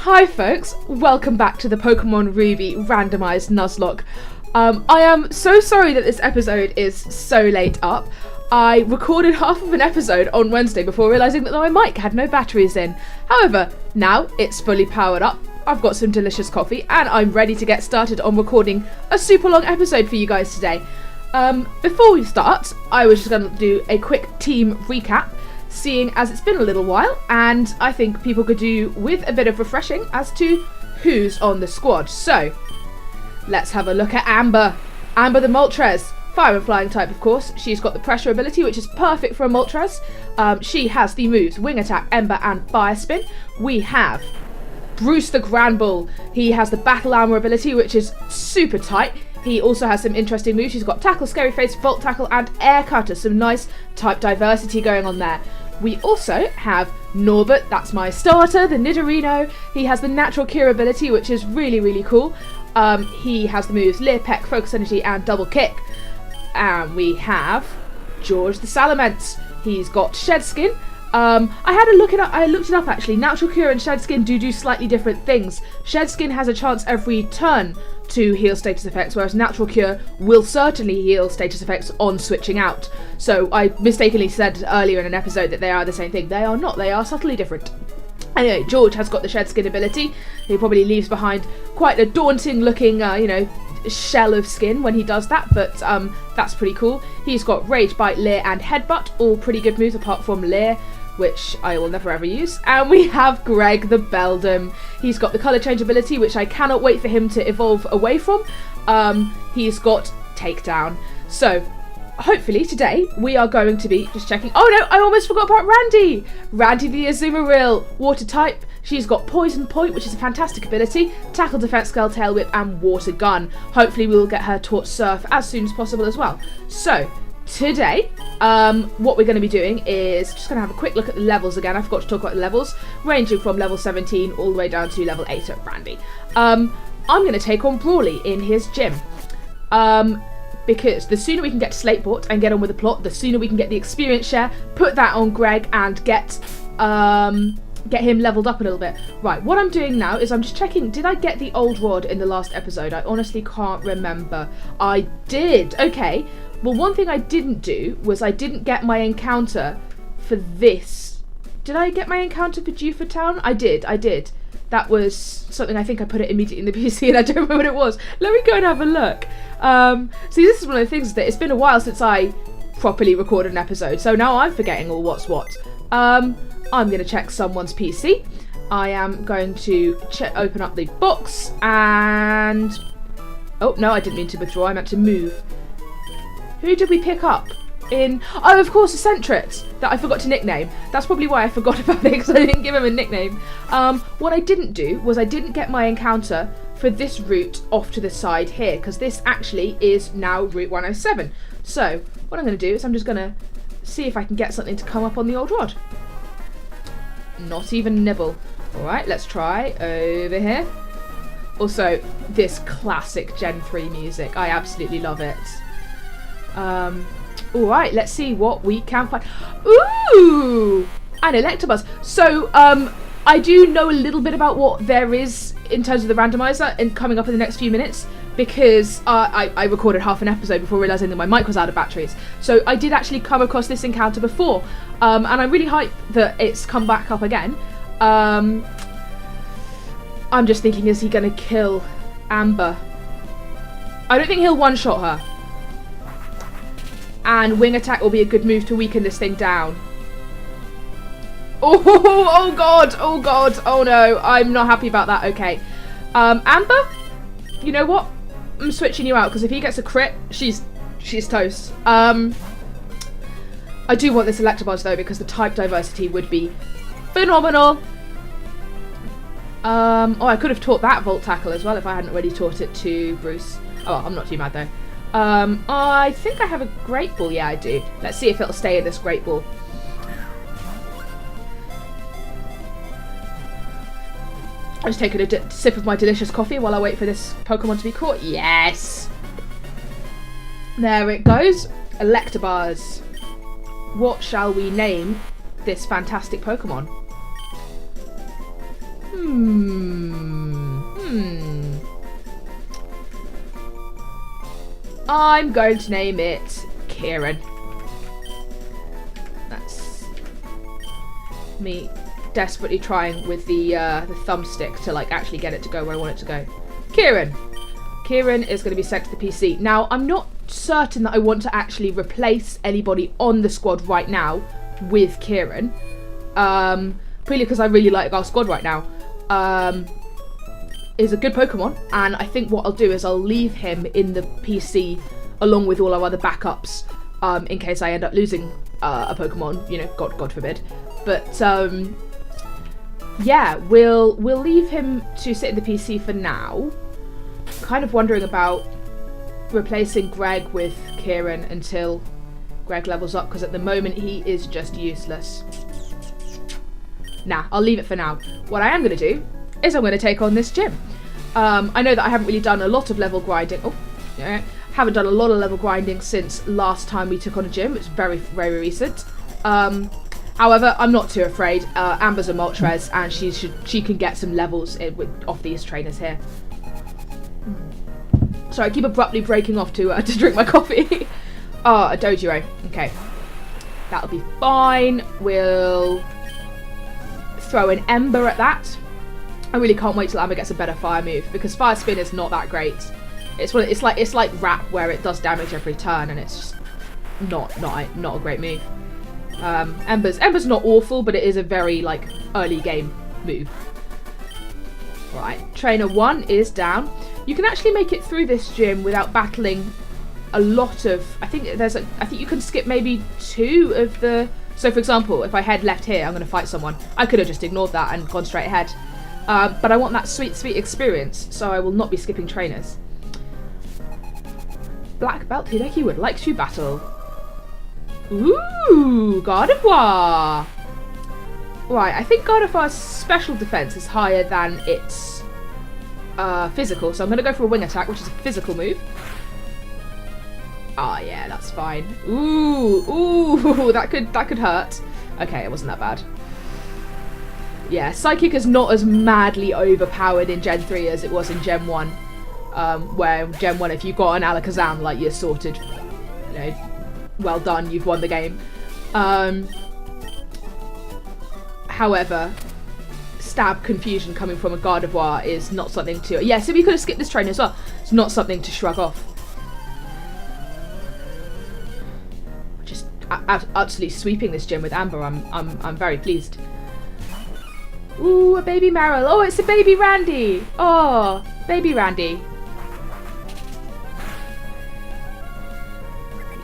Hi folks, welcome back to the Pokemon Ruby randomised Nuzlocke. I am so sorry that this episode is so late up. I recorded half of an episode on Wednesday before realising that my mic had no batteries in. However, now it's fully powered up, I've got some delicious coffee and I'm ready to get started on recording a super long episode for you guys today. Before we start, I was just going to do a quick team recap, seeing as it's been a little while and I think people could do with a bit of refreshing as to who's on the squad. So let's have a look at Amber. Amber the Moltres, fire and flying type of course. She's got the pressure ability which is perfect for a Moltres. She has the moves Wing Attack, Ember and Fire Spin. We have Bruce the Granbull. He has the battle armor ability which is super tight. He also has some interesting moves. He's got Tackle, Scary Face, Volt Tackle and Air Cutter. Some nice type diversity going on there. We also have Norbert, that's my starter, the Nidorino. He has the Natural Cure ability, which is really, really cool. He has the moves Leer Peck, Focus Energy and Double Kick. And we have George the Salamence. He's got Shed Skin. I looked it up actually. Natural Cure and Shed Skin do slightly different things. Shed Skin has a chance every turn to heal status effects, whereas Natural Cure will certainly heal status effects on switching out. So I mistakenly said earlier in an episode that they are the same thing. They are not, they are subtly different. Anyway, George has got the Shed Skin ability. He probably leaves behind quite a daunting looking, shell of skin when he does that, but that's pretty cool. He's got Rage, Bite, Leer and Headbutt, all pretty good moves apart from Leer, which I will never ever use. And we have Greg the Beldam. He's got the colour change ability, which I cannot wait for him to evolve away from. He's got Takedown. So hopefully today we are going to be just checking. Oh no, I almost forgot about Randy. Randy the Azumarill, water type. She's got Poison Point, which is a fantastic ability, Tackle, Defense, Scale, Tail Whip and Water Gun. Hopefully we will get her taught Surf as soon as possible as well. So today, what we're going to be doing is just going to have a quick look at the levels again. I forgot to talk about the levels, ranging from level 17 all the way down to level 8 at Randy. I'm going to take on Brawly in his gym. Because the sooner we can get to Slateport and get on with the plot, the sooner we can get the experience share, put that on Greg and get him leveled up a little bit. Right, what I'm doing now is I'm just checking, did I get the old rod in the last episode? I honestly can't remember. I did, okay. Well, one thing I didn't do was I didn't get my encounter for this. Did I get my encounter for Dewford Town? I did. That was something I think I put it immediately in the PC and I don't remember what it was. Let me go and have a look. See, this is one of the things that it's been a while since I properly recorded an episode, so now I'm forgetting all what's what. I'm going to check someone's PC. I am going to open up the box and... Oh, no, I didn't mean to withdraw. I meant to move. Who did we pick up in... Oh, of course, Eccentrix, that I forgot to nickname. That's probably why I forgot about it, because I didn't give him a nickname. What I didn't do was I didn't get my encounter for this route off to the side here, because this actually is now Route 107. So, what I'm going to do is I'm just going to see if I can get something to come up on the old rod. Not even nibble. Alright, let's try over here. Also, this classic Gen 3 music. I absolutely love it. Alright, let's see what we can find. Ooh! An Electabuzz. So, I do know a little bit about what there is in terms of the randomizer and coming up in the next few minutes, because I recorded half an episode before realising that my mic was out of batteries. So I did actually come across this encounter before, and I'm really hyped that it's come back up again. I'm just thinking, is he going to kill Amber? I don't think he'll one-shot her. And Wing Attack will be a good move to weaken this thing down. Oh god, oh no, I'm not happy about that, okay. Amber, you know what? I'm switching you out, because if he gets a crit, she's toast. I do want this Electabuzz though, because the type diversity would be phenomenal. Oh, I could have taught that Volt Tackle as well if I hadn't already taught it to Bruce. Oh, I'm not too mad though. I think I have a Great Ball. Yeah, I do. Let's see if it'll stay in this Great Ball. I'm just taking a sip of my delicious coffee while I wait for this Pokemon to be caught. Yes! There it goes. Electabuzz. What shall we name this fantastic Pokemon? I'm going to name it Kieran. That's me desperately trying with the thumbstick to like actually get it to go where I want it to go. Kieran. Kieran is going to be sent to the PC. Now, I'm not certain that I want to actually replace anybody on the squad right now with Kieran. Purely because I really like our squad right now. Is a good Pokemon, and I think what I'll do is I'll leave him in the PC along with all our other backups, in case I end up losing a Pokemon, you know, God forbid. But yeah, we'll leave him to sit in the PC for now. Kind of wondering about replacing Greg with Kieran until Greg levels up, because at the moment he is just useless. Nah, I'll leave it for now. What I am going to do is I'm going to take on this gym. I know that I haven't really done a lot of level grinding. Oh, yeah. Haven't done a lot of level grinding since last time we took on a gym. It's very, very recent. However, I'm not too afraid. Amber's a Moltres, and she can get some levels off these trainers here. Sorry, I keep abruptly breaking off to drink my coffee. Oh, a Dojiro. Okay. That'll be fine. We'll throw an Ember at that. I really can't wait till Amber gets a better fire move, because Fire Spin is not that great. It's like Wrap, where it does damage every turn, and it's just not a great move. Ember's not awful, but it is a very like early game move. Right, Trainer 1 is down. You can actually make it through this gym without battling a lot of. I think you can skip maybe 2 of the. So for example, if I head left here, I'm going to fight someone. I could have just ignored that and gone straight ahead. But I want that sweet, sweet experience, so I will not be skipping trainers. Black Belt Hideki would like to battle. Ooh, Gardevoir. Right, I think Gardevoir's special defense is higher than its physical, so I'm going to go for a wing attack, which is a physical move. Ah, yeah, that's fine. Ooh, that could hurt. Okay, it wasn't that bad. Yeah, Psychic is not as madly overpowered in Gen 3 as it was in Gen 1. Where in Gen 1, if you got an Alakazam, like, you're sorted. You know, well done, you've won the game. However, stab confusion coming from a Gardevoir is not something to... Yeah, so we could have skipped this train as well. It's not something to shrug off. Just utterly sweeping this gym with Amber. I'm very pleased. Ooh, a baby Marill. Oh, it's a baby Randy. Oh, baby Randy.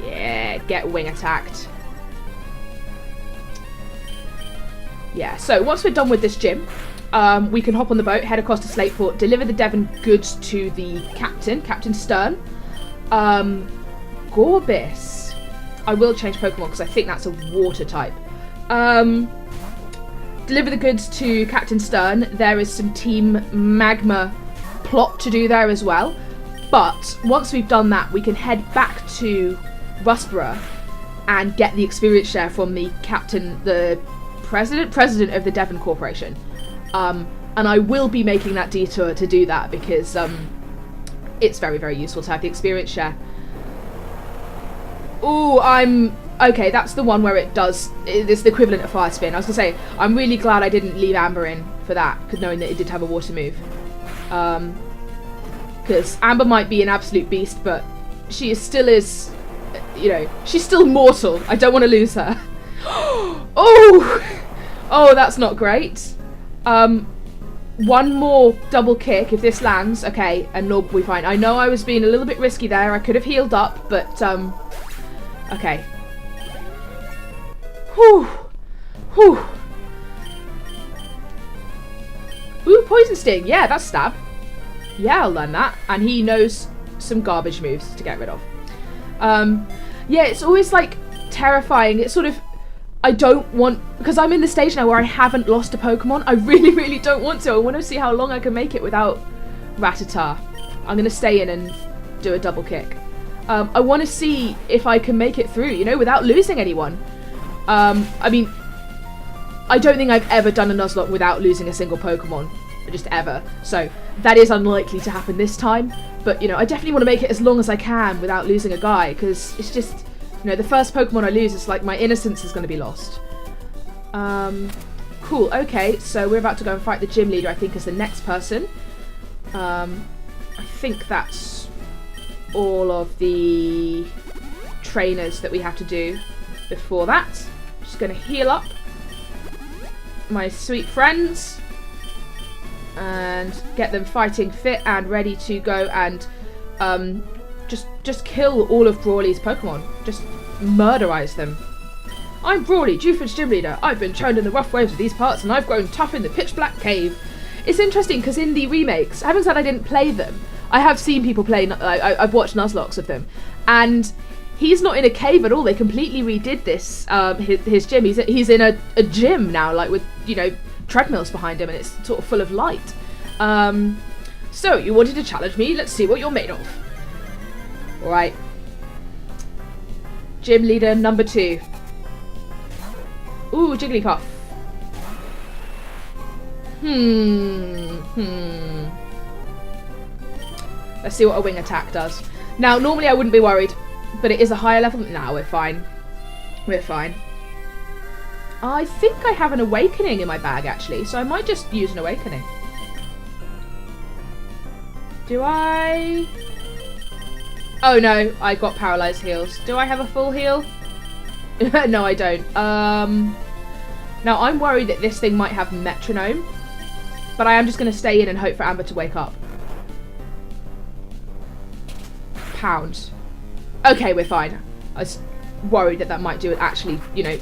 Yeah, get wing attacked. Yeah, so once we're done with this gym, we can hop on the boat, head across to Slateport, deliver the Devon goods to the captain, Captain Stern. Gorbis. I will change Pokemon because I think that's a water type. Deliver the goods to Captain Stern. There is some Team Magma plot to do there as well. But once we've done that, we can head back to Rustboro and get the experience share from the captain, the president of the Devon Corporation. And I will be making that detour to do that because it's very, very useful to have the experience share. Ooh, okay, that's the one where it's the equivalent of Fire Spin. I was going to say, I'm really glad I didn't leave Amber in for that, knowing that it did have a water move. Because Amber might be an absolute beast, but she still is, you know, she's still mortal. I don't want to lose her. Oh, that's not great. One more double kick if this lands. Okay, and Norb will be fine. I know I was being a little bit risky there. I could have healed up, but, okay. Whew. Ooh, Poison Sting. Yeah, that's stab. Yeah, I'll learn that. And he knows some garbage moves to get rid of. Yeah, it's always, like, terrifying. It's sort of... I don't want... Because I'm in the stage now where I haven't lost a Pokemon. I really, really don't want to. I want to see how long I can make it without Rattata. I'm going to stay in and do a double kick. I want to see if I can make it through, you know, without losing anyone. I mean, I don't think I've ever done a Nuzlocke without losing a single Pokemon. just ever. So that is unlikely to happen this time. But, you know, I definitely want to make it as long as I can without losing a guy, because it's just, you know, the first Pokemon I lose, it's like my Innocence is going to be lost. Cool, okay, so we're about to go and fight the gym leader, I think, is the next person. I think that's all of the trainers that we have to do before that. Just going to heal up my sweet friends and get them fighting fit and ready to go and just kill all of Brawly's Pokemon. Just murderize them. I'm Brawly, Dewford's gym leader. I've been churned in the rough waves of these parts and I've grown tough in the pitch black cave. It's interesting because in the remakes, having said I didn't play them, I have seen people play, I've watched Nuzlocke's of them, and he's not in a cave at all. They completely redid this, his gym. He's in a gym now, like with, you know, treadmills behind him, and it's sort of full of light. So, you wanted to challenge me? Let's see what you're made of. Alright. Gym leader number 2. Ooh, Jigglypuff. Let's see what a wing attack does. Now, normally I wouldn't be worried, but it is a higher level. Now we're fine. We're fine. I think I have an awakening in my bag, actually, so I might just use an awakening. Do I? Oh no, I got paralyzed heals. Do I have a full heal? No, I don't. Now I'm worried that this thing might have metronome, but I am just going to stay in and hope for Amber to wake up. Pound. Okay, we're fine. I was worried that might do actually, you know,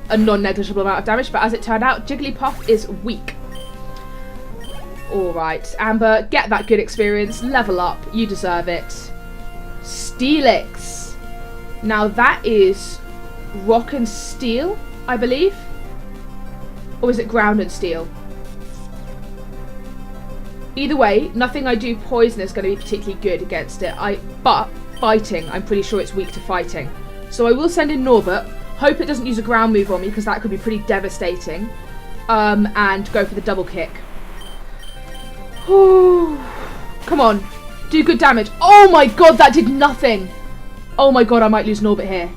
a non-negligible amount of damage, but as it turned out, Jigglypuff is weak. Alright, Amber, get that good experience, level up, you deserve it. Steelix. Now that is rock and steel, I believe. Or is it ground and steel? Either way, nothing I do poison is going to be particularly good against it. But fighting, I'm pretty sure it's weak to fighting. So I will send in Norbert. Hope it doesn't use a ground move on me, because that could be pretty devastating. And go for the double kick. Ooh. Come on. Do good damage. Oh my god, that did nothing. Oh my god, I might lose Norbert here.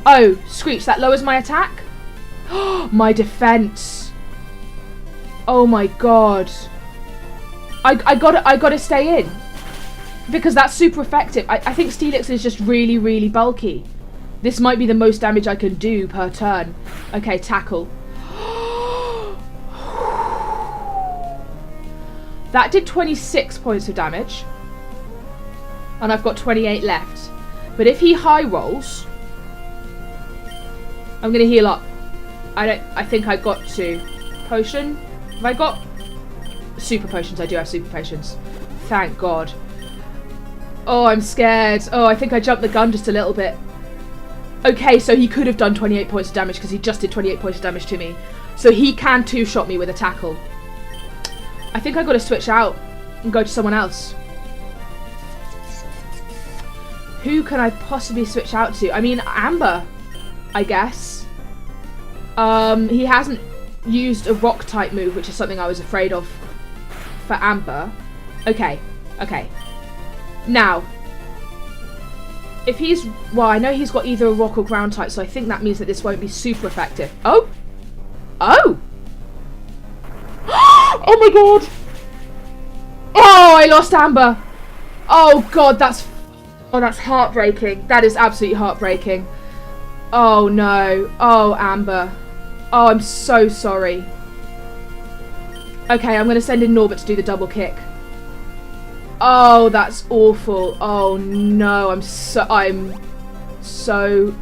Oh, Screech, that lowers my attack? My defense. Oh my god. I gotta stay in. Because that's super effective. I think Steelix is just really, really bulky. This might be the most damage I can do per turn. Okay, tackle. That did 26 points of damage. And I've got 28 left. But if he high rolls, I'm gonna heal up. I think I got to. Potion? Have I got super potions? I do have super potions. Thank God. Oh, I'm scared. Oh, I think I jumped the gun just a little bit. Okay, so he could have done 28 points of damage because he just did 28 points of damage to me. So he can two-shot me with a tackle. I think I got to switch out and go to someone else. Who can I possibly switch out to? I mean, Amber, I guess. He hasn't used a rock type move, which is something I was afraid of for Amber. Okay, okay. Now, if he's... Well, I know he's got either a rock or ground type, so I think that means that this won't be super effective. Oh! Oh! Oh my god! Oh, I lost Amber! Oh god, that's heartbreaking. That is absolutely heartbreaking. Oh no. Oh, Amber. Oh, I'm so sorry. Okay, I'm going to send in Norbert to do the double kick. Oh, that's awful. Oh no, I'm so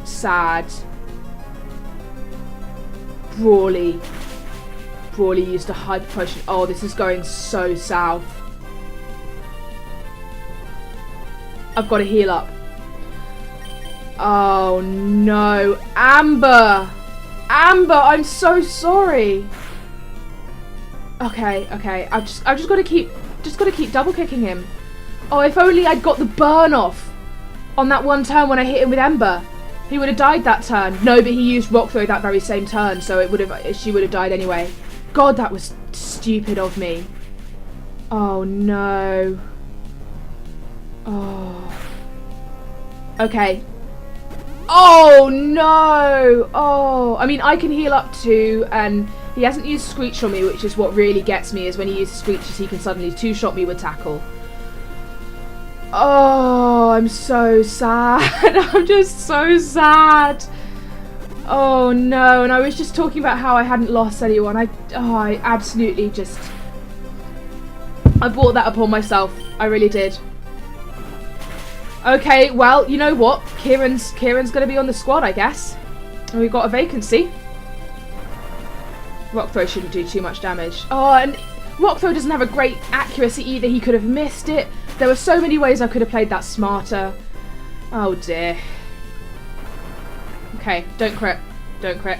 sad. Brawly used a hyper potion. Oh, this is going so south. I've got to heal up. Oh no, Amber! Amber, I'm so sorry. Okay. I've just got to keep double kicking him. Oh, if only I'd got the burn off on that one turn when I hit him with Ember. He would have died that turn. No, but he used Rock Throw that very same turn, so she would have died anyway. God, that was stupid of me. Oh no. Oh. Okay. Oh no. Oh. I mean, I can heal up too, and he hasn't used Screech on me, which is what really gets me, is when he uses Screeches, he can suddenly two-shot me with Tackle. Oh, I'm so sad. I'm just so sad. Oh no, and I was just talking about how I hadn't lost anyone. I absolutely just... I brought that upon myself. I really did. Okay, well, you know what? Kieran's going to be on the squad, I guess. And we've got a vacancy. Rock Throw shouldn't do too much damage. Oh, and Rock Throw doesn't have a great accuracy either. He could have missed it. There were so many ways I could have played that smarter. Oh dear. Okay, don't crit. Don't crit.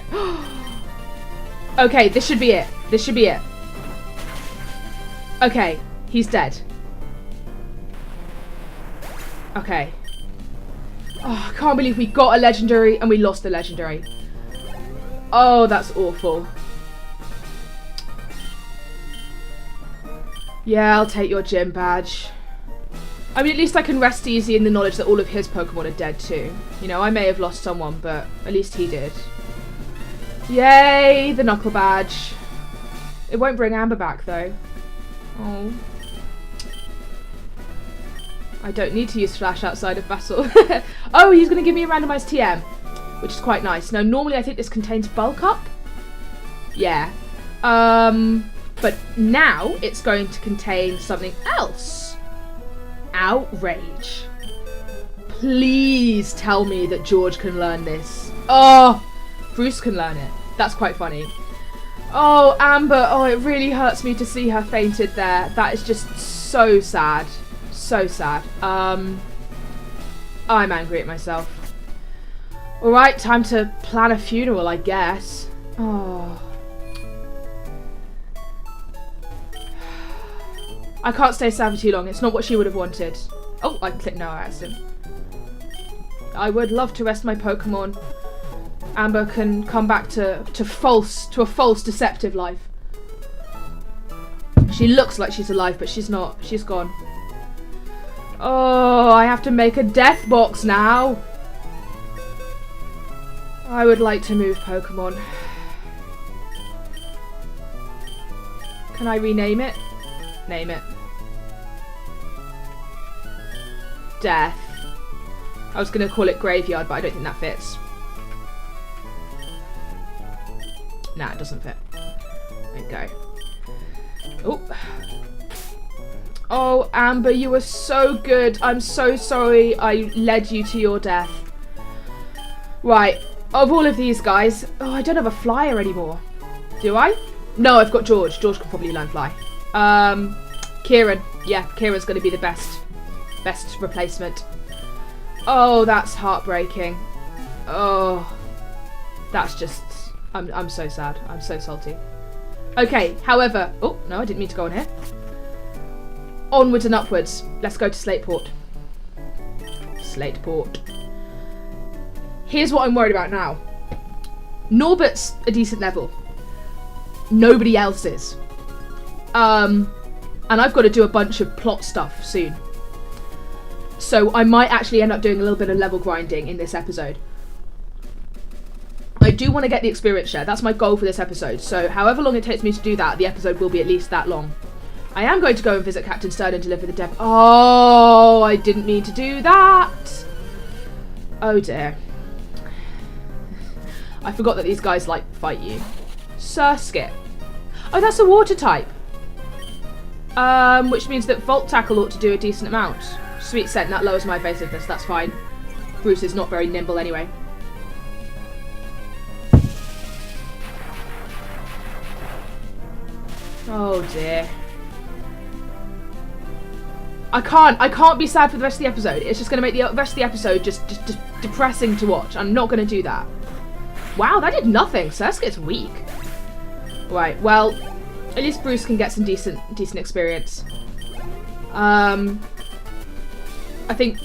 Okay, this should be it. This should be it. Okay, he's dead. Okay. Oh, I can't believe we got a legendary and we lost the legendary. Oh, that's awful. Yeah, I'll take your gym badge. I mean, at least I can rest easy in the knowledge that all of his Pokemon are dead too. You know, I may have lost someone, but at least he did. Yay, the Knuckle badge. It won't bring Amber back though. Oh. I don't need to use Flash outside of battle. Oh, he's going to give me a randomized TM, which is quite nice. Now, normally I think this contains Bulk Up. Yeah. But now it's going to contain something else. Outrage. Please tell me that George can learn this. Oh, Bruce can learn it. That's quite funny. Oh, Amber. Oh, it really hurts me to see her fainted there. That is just so sad. So sad. I'm angry at myself. Alright, time to plan a funeral, I guess. Oh. I can't stay sad for too long. It's not what she would have wanted. Oh, I clicked no accident. I would love to rest my Pokemon. Amber can come back to a false deceptive life. She looks like she's alive, but she's not. She's gone. Oh, I have to make a death box now. I would like to move Pokemon. Can I rename it? Name it. Death. I was going to call it Graveyard, but I don't think that fits. Nah, it doesn't fit. There you go. Oh. Oh, Amber, you were so good. I'm so sorry I led you to your death. Right. Of all of these guys... Oh, I don't have a flyer anymore. Do I? No, I've got George. George can probably learn fly. Kieran. Yeah, Kieran's going to be the best replacement. Oh, that's heartbreaking. Oh. That's just... I'm so sad. I'm so salty. Okay, however... Oh, no, I didn't mean to go on here. Onwards and upwards. Let's go to Slateport. Slateport. Here's what I'm worried about now. Norbert's a decent level. Nobody else is. And I've got to do a bunch of plot stuff soon. So I might actually end up doing a little bit of level grinding in this episode. I do want to get the experience share. That's my goal for this episode. So however long it takes me to do that, the episode will be at least that long. I am going to go and visit Captain Stern and deliver the dev. Oh, I didn't mean to do that. Oh dear. I forgot that these guys, like, fight you. Surskit. Oh, that's a water type. Which means that Volt Tackle ought to do a decent amount. Sweet Scent, that lowers my evasiveness. That's fine. Bruce is not very nimble anyway. Oh dear. I can't be sad for the rest of the episode. It's just going to make the rest of the episode just depressing to watch. I'm not going to do that. Wow, that did nothing. Surskit's weak. Right, well, at least Bruce can get some decent experience. I think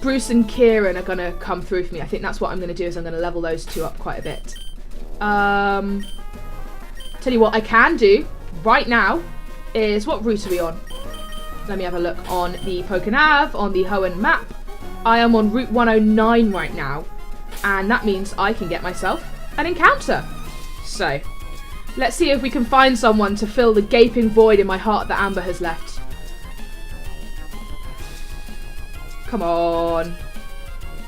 Bruce and Kieran are going to come through for me. I think that's what I'm going to do, is I'm going to level those two up quite a bit. Tell you what I can do right now is, what route are we on? Let me have a look on the PokeNav, on the Hoenn map. I am on Route 109 right now, and that means I can get myself an encounter. So, let's see if we can find someone to fill the gaping void in my heart that Amber has left. Come on.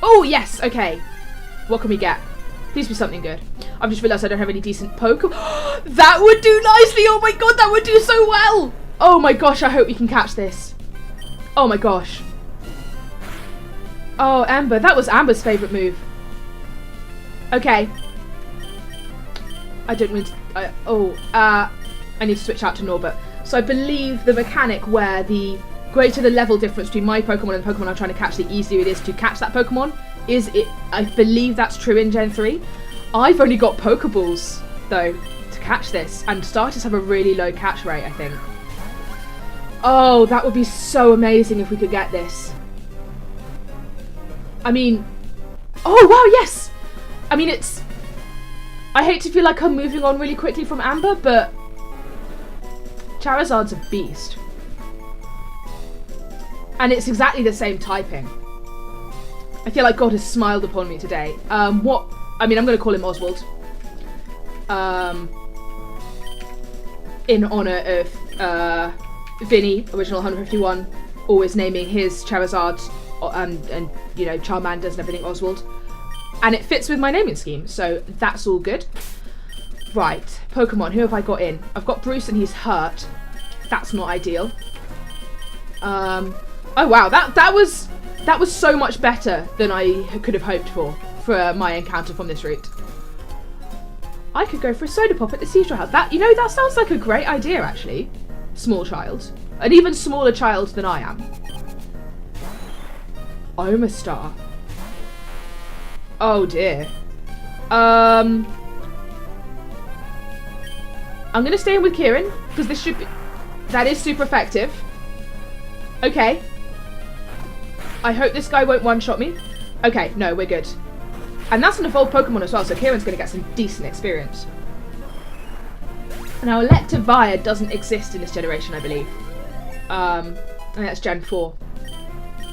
Oh, yes, okay. What can we get? Please be something good. I've just realised I don't have any decent Pokemon. That would do nicely. Oh my god, that would do so well. Oh my gosh, I hope we can catch this. Oh my gosh. Oh, Amber. That was Amber's favourite move. Okay. I didn't mean to... I need to switch out to Norbert. So I believe the mechanic where the greater the level difference between my Pokemon and the Pokemon I'm trying to catch, the easier it is to catch that Pokemon. I believe that's true in Gen 3. I've only got Pokeballs, though, to catch this. And starters have a really low catch rate, I think. Oh, that would be so amazing if we could get this. I mean... Oh, wow, yes! I mean, it's... I hate to feel like I'm moving on really quickly from Amber, but... Charizard's a beast. And it's exactly the same typing. I feel like God has smiled upon me today. I mean, I'm going to call him Oswald. In honour of Vinny, original 151, always naming his Charizard and you know, Charmanders and everything Oswald. And it fits with my naming scheme, so that's all good. Right, Pokemon, who have I got in? I've got Bruce and he's hurt. That's not ideal. Oh wow, that was so much better than I could have hoped for my encounter from this route. I could go for a soda pop at the Seashore House. That, you know, that sounds like a great idea, actually. Small child. An even smaller child than I am. Omastar. Oh dear. I'm gonna stay in with Kieran, because this should be... That is super effective. Okay. I hope this guy won't one-shot me. Okay, no, we're good. And that's an evolved Pokemon as well, so Kieran's going to get some decent experience. Now, Electivire doesn't exist in this generation, I believe. And that's Gen 4.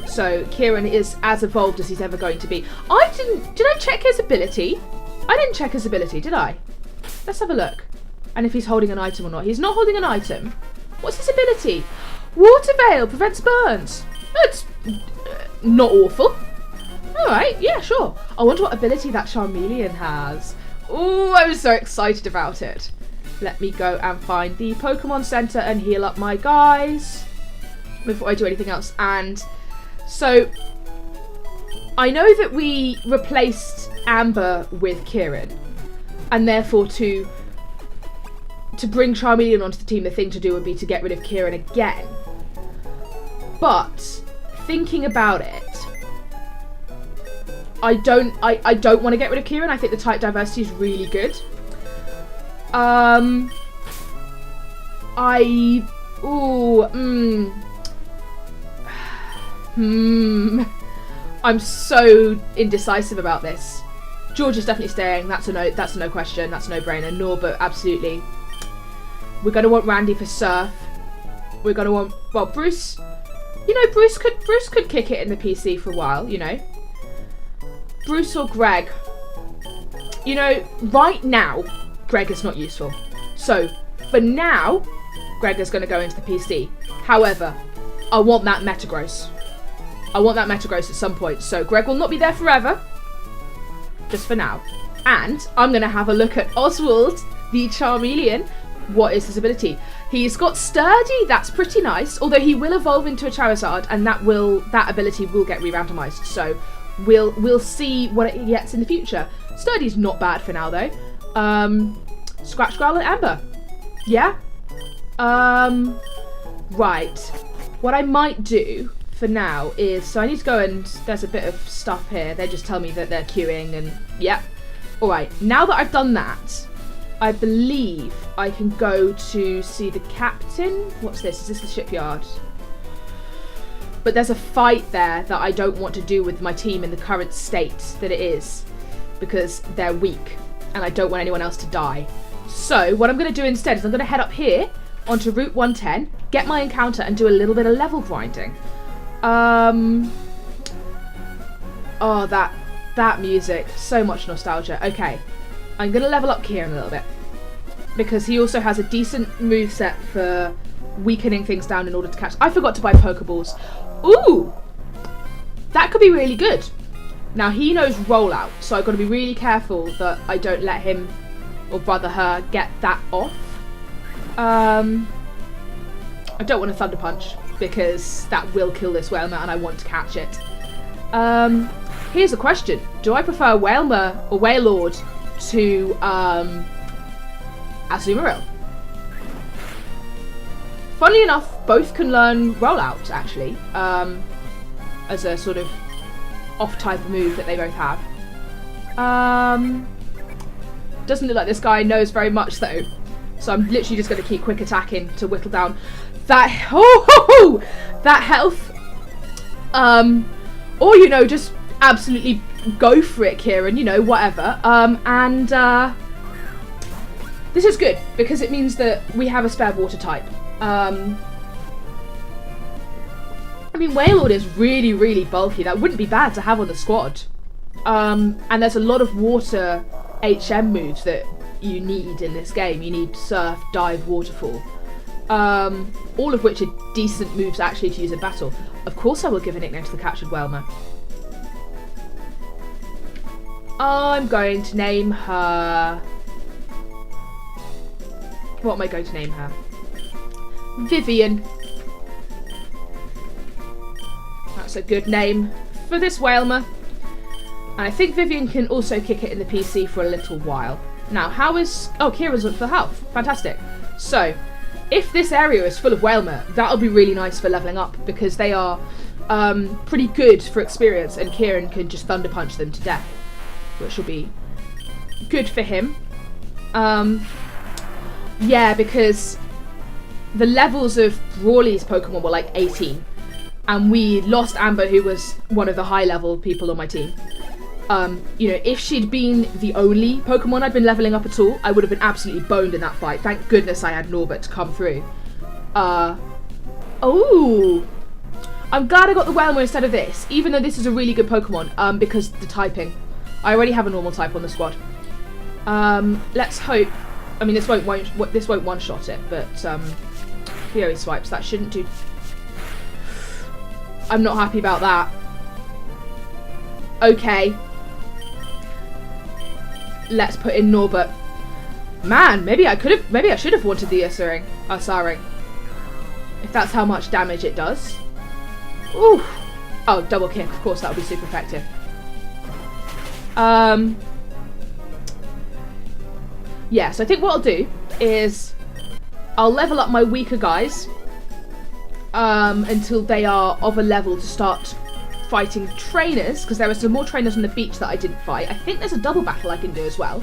So, Kieran is as evolved as he's ever going to be. Did I check his ability? I didn't check his ability, did I? Let's have a look. And if he's holding an item or not. He's not holding an item. What's his ability? Water Veil prevents burns. That's not awful. Alright, yeah, sure. I wonder what ability that Charmeleon has. Ooh, I'm so excited about it. Let me go and find the Pokemon Center and heal up my guys before I do anything else. And so, I know that we replaced Amber with Kieran. And therefore to bring Charmeleon onto the team, the thing to do would be to get rid of Kieran again. But, thinking about it, I don't want to get rid of Kieran. I think the type diversity is really good. I'm so indecisive about this. George is definitely staying. That's a no question. That's a no-brainer. Norbert, absolutely. We're gonna want Randy for Surf. We're gonna want, well, Bruce. You know, Bruce could kick it in the PC for a while. You know, Bruce or Greg. You know, right now, Greg is not useful. So for now, Greg is gonna go into the PC. However, I want that Metagross. I want that Metagross at some point. So Greg will not be there forever. Just for now. And I'm going to have a look at Oswald, the Charmeleon. What is his ability? He's got Sturdy, that's pretty nice. Although he will evolve into a Charizard, and that ability will get re-randomized. So we'll see what it gets in the future. Sturdy's not bad for now though. Scratch, Growl and Amber. Yeah? Right. What I might do for now is, so I need to go and, there's a bit of stuff here. They just tell me that they're queuing and, yeah. Alright, now that I've done that, I believe I can go to see the captain. What's this? Is this the shipyard? But there's a fight there that I don't want to do with my team in the current state that it is, because they're weak and I don't want anyone else to die. So what I'm going to do instead is I'm going to head up here onto Route 110, get my encounter, and do a little bit of level grinding. Oh, that music, so much nostalgia. Okay, I'm going to level up Kieran a little bit, because he also has a decent moveset for weakening things down in order to catch. I forgot to buy Pokeballs. Ooh! That could be really good. Now, he knows rollout, so I've got to be really careful that I don't let him, or brother her, get that off. I don't want to Thunder Punch, because that will kill this Whalmer, and I want to catch it. Here's a question. Do I prefer Whalmer or Wailord to Azumarill? Funnily enough, both can learn rollout, actually, as a sort of off-type move that they both have. Doesn't look like this guy knows very much, though. So I'm literally just going to keep quick attacking to whittle down that that health. Or, you know, just absolutely go for it, Kieran, you know, whatever. This is good, because it means that we have a spare water type. I mean, Wailord is really, really bulky. That wouldn't be bad to have on the squad. And there's a lot of water HM moves that you need in this game. You need Surf, Dive, Waterfall. All of which are decent moves actually to use in battle. Of course I will give a nickname to the captured Whalmer. I'm going to name her... What am I going to name her? Vivian. That's a good name for this Whalmer. And I think Vivian can also kick it in the PC for a little while. Now, how is... Oh, Kieran's up for health. Fantastic. So, if this area is full of Whalmer, that'll be really nice for leveling up, because they are pretty good for experience, and Kieran can just Thunder Punch them to death, which will be good for him. Yeah, because the levels of Brawly's Pokemon were like 18, and we lost Amber, who was one of the high-level people on my team. You know, if she'd been the only Pokemon I'd been leveling up at all, I would have been absolutely boned in that fight. Thank goodness I had Norbert to come through. Oh! I'm glad I got the Whalmer instead of this, even though this is a really good Pokemon, because the typing. I already have a normal type on the squad. Let's hope... I mean, this won't one-shot it, but, Fury Swipes, that shouldn't do... I'm not happy about that. Okay. Let's put in Norbert. Man, maybe I should have wanted the Asaring. If that's how much damage it does. Ooh. Oh, double kick, of course that would be super effective. Yeah, so I think what I'll do is I'll level up my weaker guys until they are of a level to start fighting trainers, because there were some more trainers on the beach that I didn't fight. I think there's a double battle I can do as well.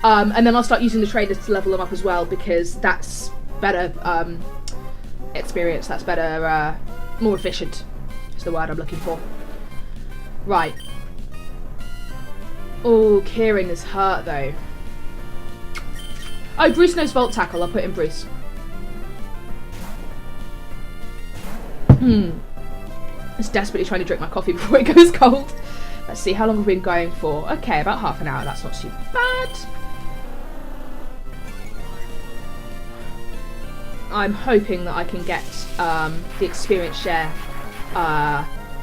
And then I'll start using the trainers to level them up as well, because that's better experience, that's better, more efficient is the word I'm looking for. Right. Oh, Kieran is hurt though. Oh, Bruce knows Volt Tackle, I'll put in Bruce. It's desperately trying to drink my coffee before it goes cold. Let's see, how long have we been going for? Okay, about half an hour, that's not too bad. I'm hoping that I can get the experience share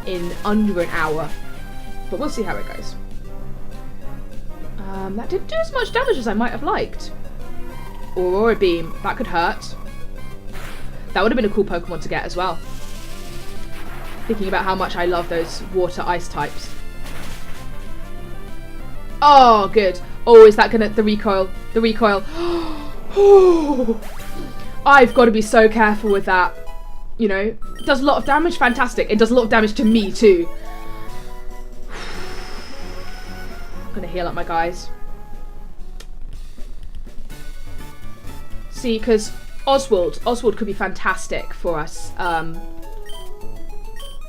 in under an hour, but we'll see how it goes. That didn't do as much damage as I might have liked. Aurora Beam, that could hurt. That would have been a cool Pokemon to get as well. Thinking about how much I love those water ice types. Oh, good. Oh, is that gonna... the recoil. The recoil. I've got to be so careful with that. You know, it does a lot of damage. Fantastic. It does a lot of damage to me too. I'm gonna heal up my guys. See, because Oswald could be fantastic for us.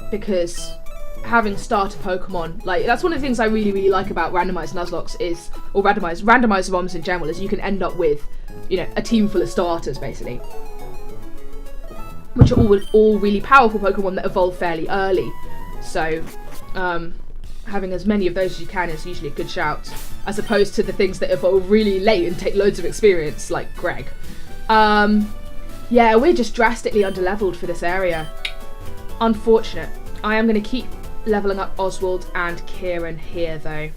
Because having starter Pokemon, like, that's one of the things I really, really like about randomized Nuzlocke is, or randomized ROMs in general, is you can end up with you know, a team full of starters, basically. Which are all really powerful Pokemon that evolve fairly early. So, having as many of those as you can is usually a good shout, as opposed to the things that evolve really late and take loads of experience, like Greg. Yeah, we're just drastically underleveled for this area. Unfortunate. I am going to keep leveling up Oswald and Kieran here, though.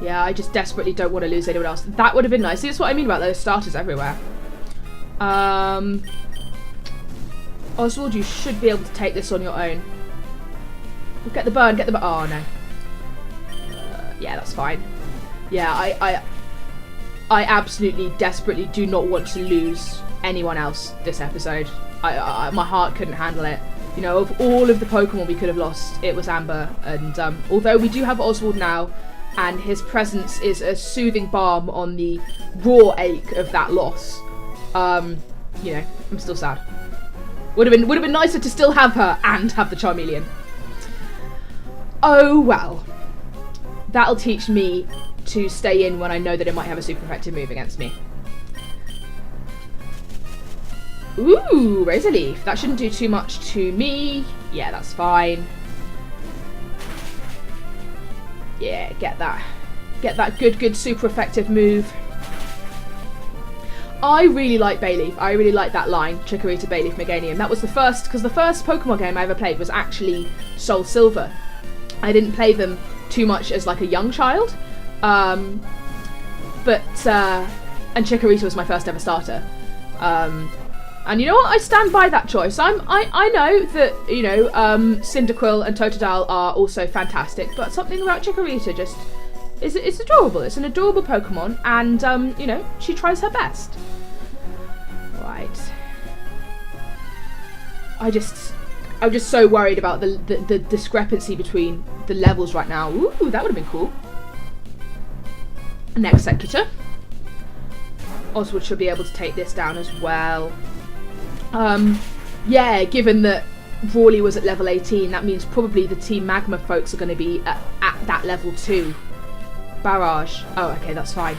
Yeah, I just desperately don't want to lose anyone else. That would have been nice. See, that's what I mean about those starters everywhere. Oswald, you should be able to take this on your own. Get the burn, get the burn. Oh, no. Yeah, that's fine. Yeah, I absolutely, desperately do not want to lose anyone else this episode. My heart couldn't handle it. You know, of all of the Pokemon we could have lost, it was Amber. And although we do have Oswald now, and his presence is a soothing balm on the raw ache of that loss, you know, I'm still sad. Would have been nicer to still have her and have the Charmeleon. Oh well. That'll teach me to stay in when I know that it might have a super effective move against me. Ooh, Razor Leaf. That shouldn't do too much to me. Yeah, that's fine. Yeah, get that. Get that good super effective move. I really like Bayleaf. I really like that line, Chikorita, Bayleaf, Meganium. That was the first, because the first Pokemon game I ever played was actually Soul Silver. I didn't play them too much as like a young child. And Chikorita was my first ever starter. And you know what? I stand by that choice. I know that, you know, Cyndaquil and Totodile are also fantastic, but something about Chikorita just it's adorable. It's an adorable Pokemon, and you know, she tries her best. Right. I'm just so worried about the discrepancy between the levels right now. Ooh, that would have been cool. Next Executor. Oswald should be able to take this down as well. Yeah, given that Brawley was at level 18, that means probably the Team Magma folks are going to be at that level too. Barrage. Oh, okay, that's fine.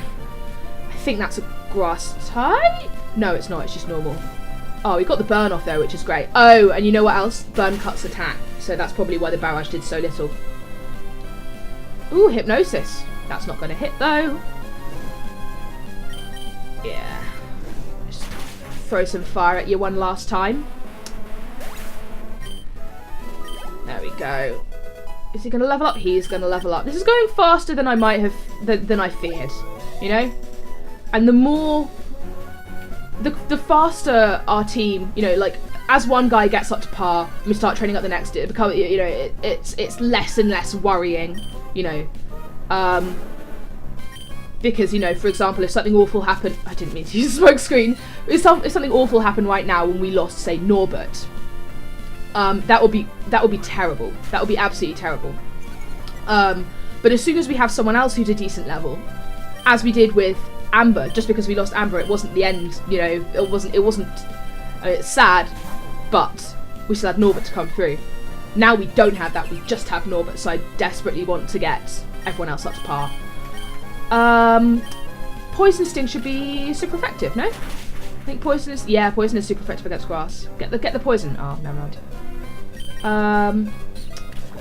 I think that's a grass type? No, it's not. It's just normal. Oh, we got the burn off there, which is great. Oh, and you know what else? Burn cuts attack. So that's probably why the barrage did so little. Ooh, Hypnosis. That's not going to hit, though. Yeah. Just throw some fire at you one last time. There we go. Is he going to level up? He's going to level up. This is going faster than I might have, than I feared, you know? And the more, the faster our team, you know, like, as one guy gets up to par, and we start training up the next, it becomes, you know, it's less and less worrying, you know? Because, you know, for example, if something awful happened, I didn't mean to use a smoke screen, if something awful happened right now when we lost, say, Norbert, that would be terrible. That would be absolutely terrible. But as soon as we have someone else who's a decent level, as we did with Amber, just because we lost Amber, it wasn't the end. You know, it wasn't. I mean, it's sad, but we still had Norbert to come through. Now we don't have that. We just have Norbert. So I desperately want to get everyone else up to par. Poison Sting should be super effective. No, I think poison is super effective against grass. Get the poison. Oh, never mind.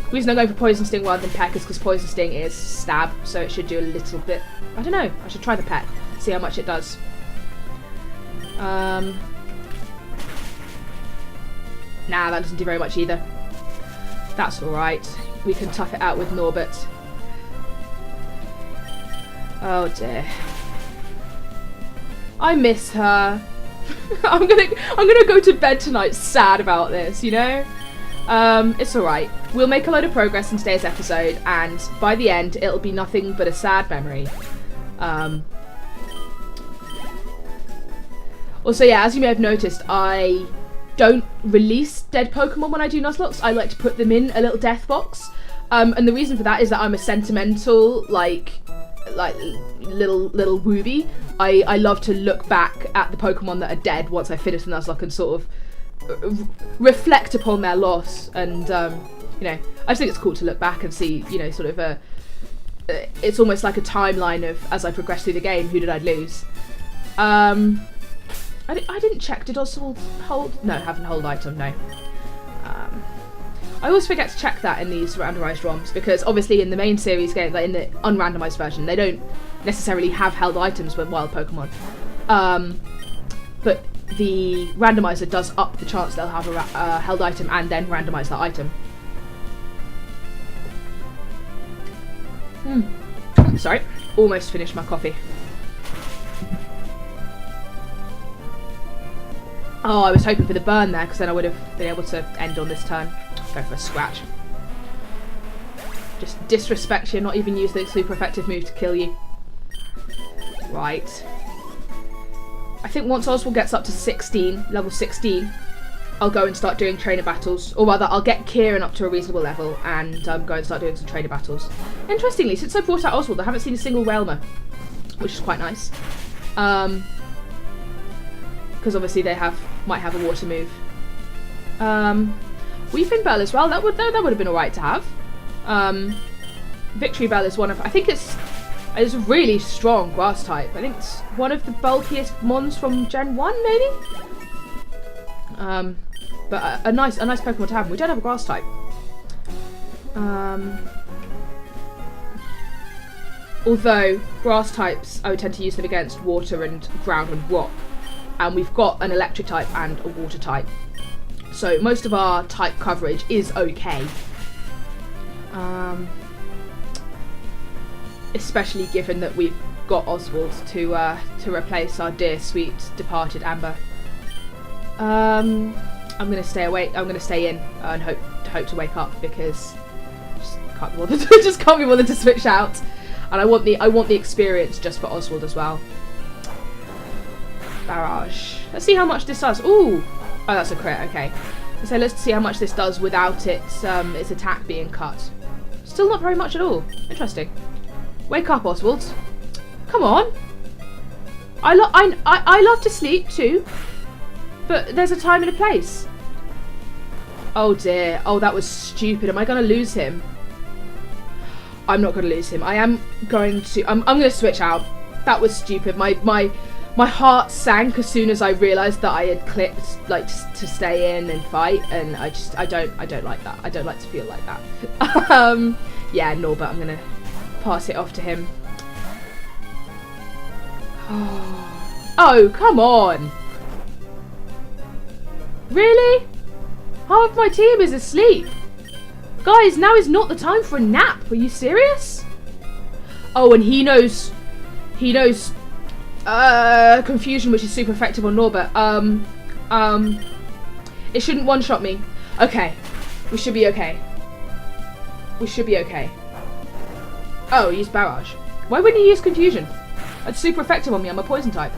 The reason I'm going for Poison Sting rather than Peck is because Poison Sting is stab, so it should do a little bit. I don't know. I should try the Peck, see how much it does. Nah, that doesn't do very much either. That's alright. We can tough it out with Norbert. Oh dear. I miss her. I'm gonna go to bed tonight sad about this, you know? It's alright. We'll make a load of progress in today's episode, and by the end, it'll be nothing but a sad memory. Also, yeah, as you may have noticed, I don't release dead Pokemon when I do Nuzlocke. I like to put them in a little death box. And the reason for that is that I'm a sentimental, like little woobie. I love to look back at the Pokemon that are dead once I finish the Nuzlocke and sort of reflect upon their loss, and you know, I just think it's cool to look back and see, you know, sort of it's almost like a timeline of, as I progress through the game, who did I lose. I didn't check. Did Oswald hold? No, haven't hold item. No. I always forget to check that in these randomised ROMs, because obviously in the main series game, like in the unrandomised version, they don't necessarily have held items with wild Pokemon. But the randomizer does up the chance they'll have a held item and then randomise that item. Sorry, almost finished my coffee. Oh, I was hoping for the burn there, because then I would have been able to end on this turn. Go for a scratch. Just disrespect you, not even use the super effective move to kill you. Right. I think once Oswald gets up to 16, level 16, I'll go and start doing trainer battles. Or rather, I'll get Kieran up to a reasonable level and go and start doing some trainer battles. Interestingly, since I brought out Oswald, I haven't seen a single Realmer, which is quite nice. Because obviously they might have a water move. Weeping Bell as well. That would have been alright to have. Victory Bell is one of, I think it's a really strong grass type. I think it's one of the bulkiest mons from Gen 1 maybe. But a nice Pokemon to have. We don't have a grass type. Although grass types, I would tend to use them against water and ground and rock. And we've got an electric type and a water type. So most of our type coverage is okay. Especially given that we've got Oswald to replace our dear sweet departed Amber. I'm gonna stay awake. I'm gonna stay in and hope to wake up, because I just can't be bothered to switch out. And I want the experience just for Oswald as well. Barrage. Let's see how much this does. Ooh! Oh, that's a crit, okay. So let's see how much this does without its attack being cut. Still not very much at all. Interesting. Wake up, Oswald. Come on! I love to sleep too. But there's a time and a place. Oh dear. Oh, that was stupid. Am I going to lose him? I'm not going to lose him. I'm going to switch out. That was stupid. My heart sank as soon as I realised that I had clicked like to stay in and fight, and I don't like that. I don't like to feel like that. Yeah, Norbert, I'm gonna pass it off to him. Oh, come on! Really? Half of my team is asleep. Guys, now is not the time for a nap. Are you serious? Oh, and he knows Confusion, which is super effective on Norbert. It shouldn't one-shot me. Okay. We should be okay. We should be okay. Oh, use Barrage. Why wouldn't he use Confusion? That's super effective on me. I'm a poison type.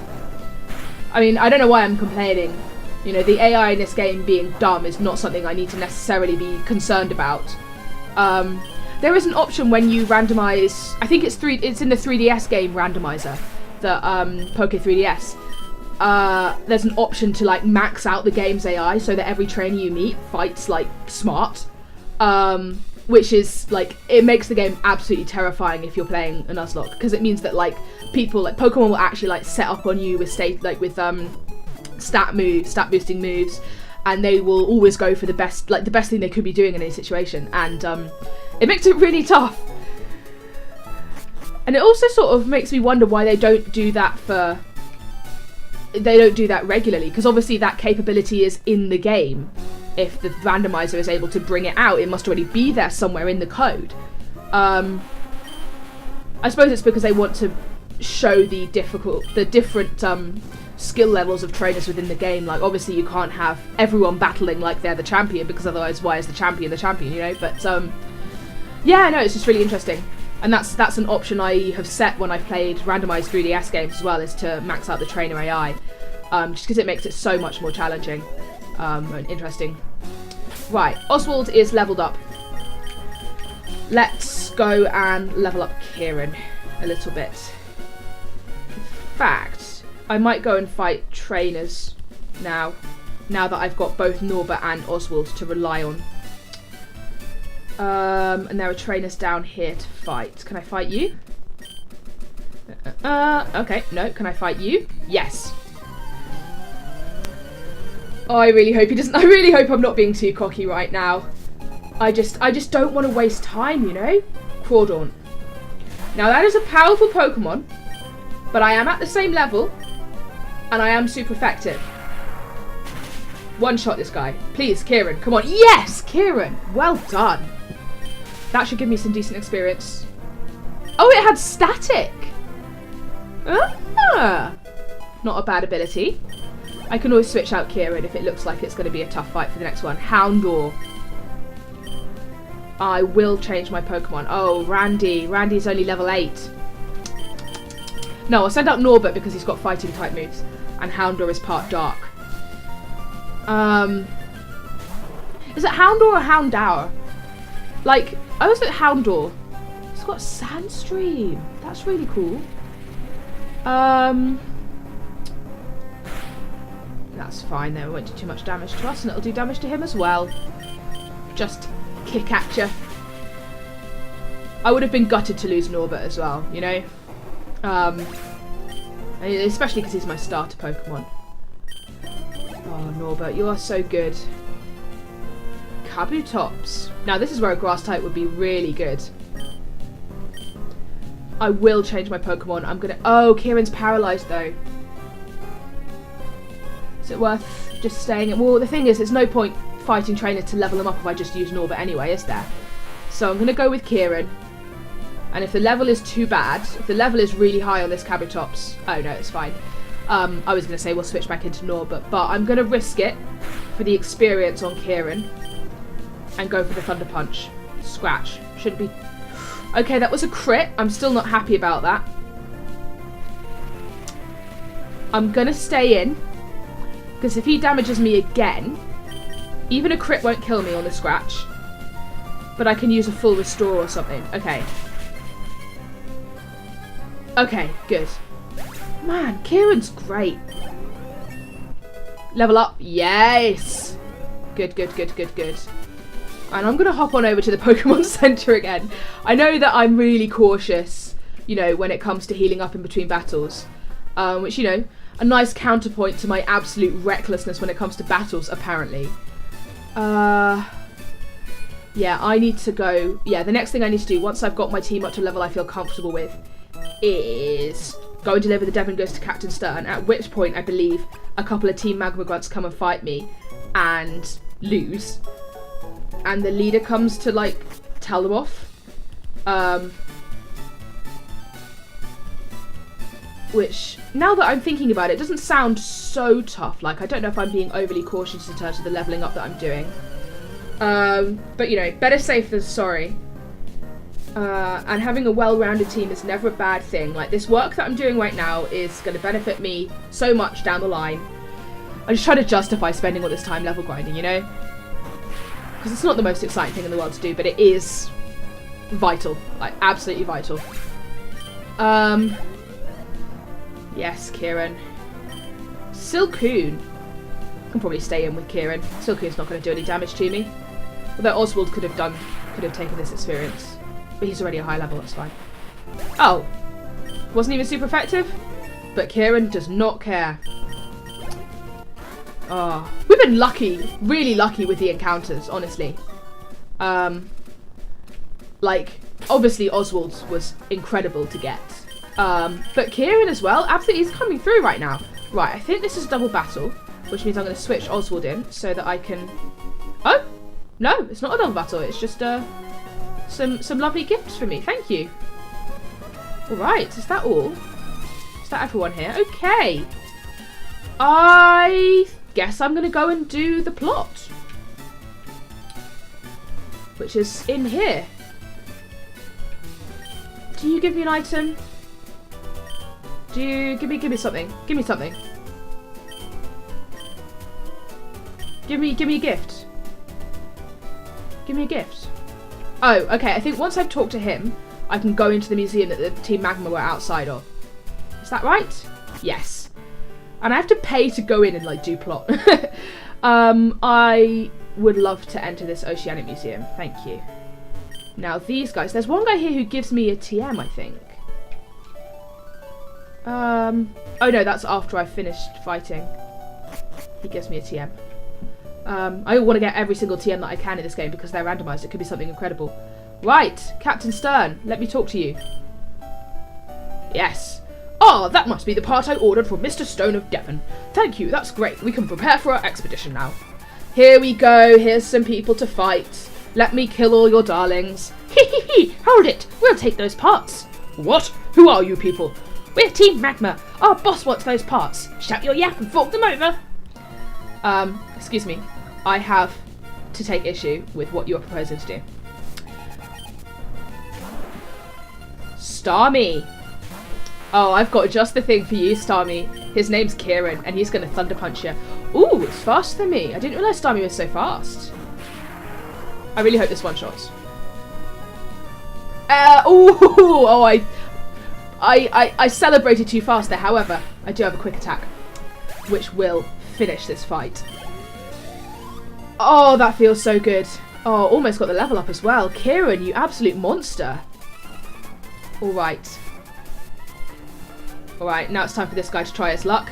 I mean, I don't know why I'm complaining. You know, the AI in this game being dumb is not something I need to necessarily be concerned about. There is an option when you randomize. I think it's in the 3DS game randomizer, the Poke 3DS. There's an option to like max out the game's AI so that every trainer you meet fights like smart. Which is like, it makes the game absolutely terrifying if you're playing a Nuzlocke, because it means that like people, like Pokemon will actually like set up on you with stat boosting moves, and they will always go for the best thing they could be doing in any situation, and it makes it really tough. And it also sort of makes me wonder why they don't do that regularly, because obviously that capability is in the game. If the randomizer is able to bring it out, it must already be there somewhere in the code. I suppose it's because they want to show the different skill levels of trainers within the game. Like, obviously you can't have everyone battling like they're the champion, because otherwise why is the champion, you know? But yeah, no, it's just really interesting. And that's an option I have set when I've played randomized 3DS games as well, is to max out the trainer AI, just because it makes it so much more challenging and interesting. Right, Oswald is leveled up. Let's go and level up Kieran a little bit. In fact, I might go and fight trainers now that I've got both Norbert and Oswald to rely on. And there are trainers down here to fight. Can I fight you? Okay, no. Can I fight you? Yes. Oh, I really hope he doesn't. I really hope I'm not being too cocky right now. I just don't want to waste time, you know? Crawdaunt. Now that is a powerful Pokemon, but I am at the same level, and I am super effective. One shot this guy. Please, Kieran, come on. Yes, Kieran. Well done. That should give me some decent experience. Oh, it had static. Ah, not a bad ability. I can always switch out Kieran if it looks like it's going to be a tough fight for the next one. Houndour. I will change my Pokemon. Oh, Randy. Randy's only level 8. No, I'll send out Norbert because he's got fighting type moves. And Houndour is part dark. Is it Houndour or Houndour? Like, I always think Houndour. It's got Sandstream. That's really cool. That's fine though. It won't do too much damage to us, and it'll do damage to him as well. Just kick at you. I would have been gutted to lose Norbert as well, you know? Especially because he's my starter Pokemon. Oh, Norbert, you are so good. Kabutops. Now, this is where a grass type would be really good. I will change my Pokemon. I'm gonna... Oh, Kieran's paralysed, though. Is it worth just staying... Well, the thing is, there's no point fighting trainer to level him up if I just use Norbert anyway, is there? So I'm gonna go with Kieran. And if the level is too bad, if the level is really high on this Kabutops... Oh, no, it's fine. I was going to say we'll switch back into Norbert, but I'm going to risk it for the experience on Kieran and go for the Thunder Punch. Scratch. Shouldn't be... Okay, that was a crit. I'm still not happy about that. I'm going to stay in, because if he damages me again, even a crit won't kill me on the scratch, but I can use a full restore or something. Okay. Okay, good. Man, Kieran's great. Level up. Yes. Good, good, good, good, good. And I'm going to hop on over to the Pokemon Center again. I know that I'm really cautious, you know, when it comes to healing up in between battles. Which, you know, a nice counterpoint to my absolute recklessness when it comes to battles, apparently. Yeah, I need to go... Yeah, the next thing I need to do, once I've got my team up to a level I feel comfortable with, is... go and deliver the Devon Goods to Captain Stern, at which point I believe a couple of Team Magma Grunts come and fight me and lose. And the leader comes to, like, tell them off. Which, now that I'm thinking about it, doesn't sound so tough. Like, I don't know if I'm being overly cautious in terms of the levelling up that I'm doing. But, you know, better safe than sorry. And having a well-rounded team is never a bad thing. Like, this work that I'm doing right now is going to benefit me so much down the line. I just try to justify spending all this time level grinding, you know? Because it's not the most exciting thing in the world to do, but it is vital. Like, absolutely vital. Yes, Kieran. Silcoon. I can probably stay in with Kieran. Silcoon's not going to do any damage to me. Although Oswald could have taken this experience. But he's already a high level, that's fine. Oh. Wasn't even super effective? But Kieran does not care. Oh. We've been lucky, really lucky with the encounters, honestly. Like, obviously Oswald was incredible to get. But Kieran as well, absolutely, he's coming through right now. Right, I think this is a double battle, which means I'm going to switch Oswald in so that I can... Oh! No, it's not a double battle, it's just some lovely gifts for me. Thank you. Alright, is that all? Is that everyone here? Okay. I guess I'm going to go and do the plot. Which is in here. Do you give me an item? Do you... Give me something. Give me something. Give me a gift. Give me a gift. Oh, okay. I think once I've talked to him, I can go into the museum that the Team Magma were outside of. Is that right? Yes. And I have to pay to go in and, like, do plot. I would love to enter this Oceanic Museum. Thank you. Now these guys. There's one guy here who gives me a TM, I think. Oh no, that's after I've finished fighting. He gives me a TM. I want to get every single TM that I can in this game because they're randomised. It could be something incredible. Right, Captain Stern, let me talk to you. Yes. Ah, that must be the part I ordered from Mr. Stone of Devon. Thank you, that's great. We can prepare for our expedition now. Here we go, here's some people to fight. Let me kill all your darlings. Hee, hold it, we'll take those parts. What? Who are you people? We're Team Magma. Our boss wants those parts. Shout your yap and fork them over. Excuse me. I have to take issue with what you're proposing to do. Starmie. Oh, I've got just the thing for you, Starmie. His name's Kieran, and he's going to thunder punch you. Ooh, it's faster than me. I didn't realise Starmie was so fast. I really hope this one-shots. I celebrated too fast there. However, I do have a quick attack, which will finish this fight. Oh, that feels so good. Oh, almost got the level up as well. Kieran, you absolute monster. Alright. Alright, now it's time for this guy to try his luck.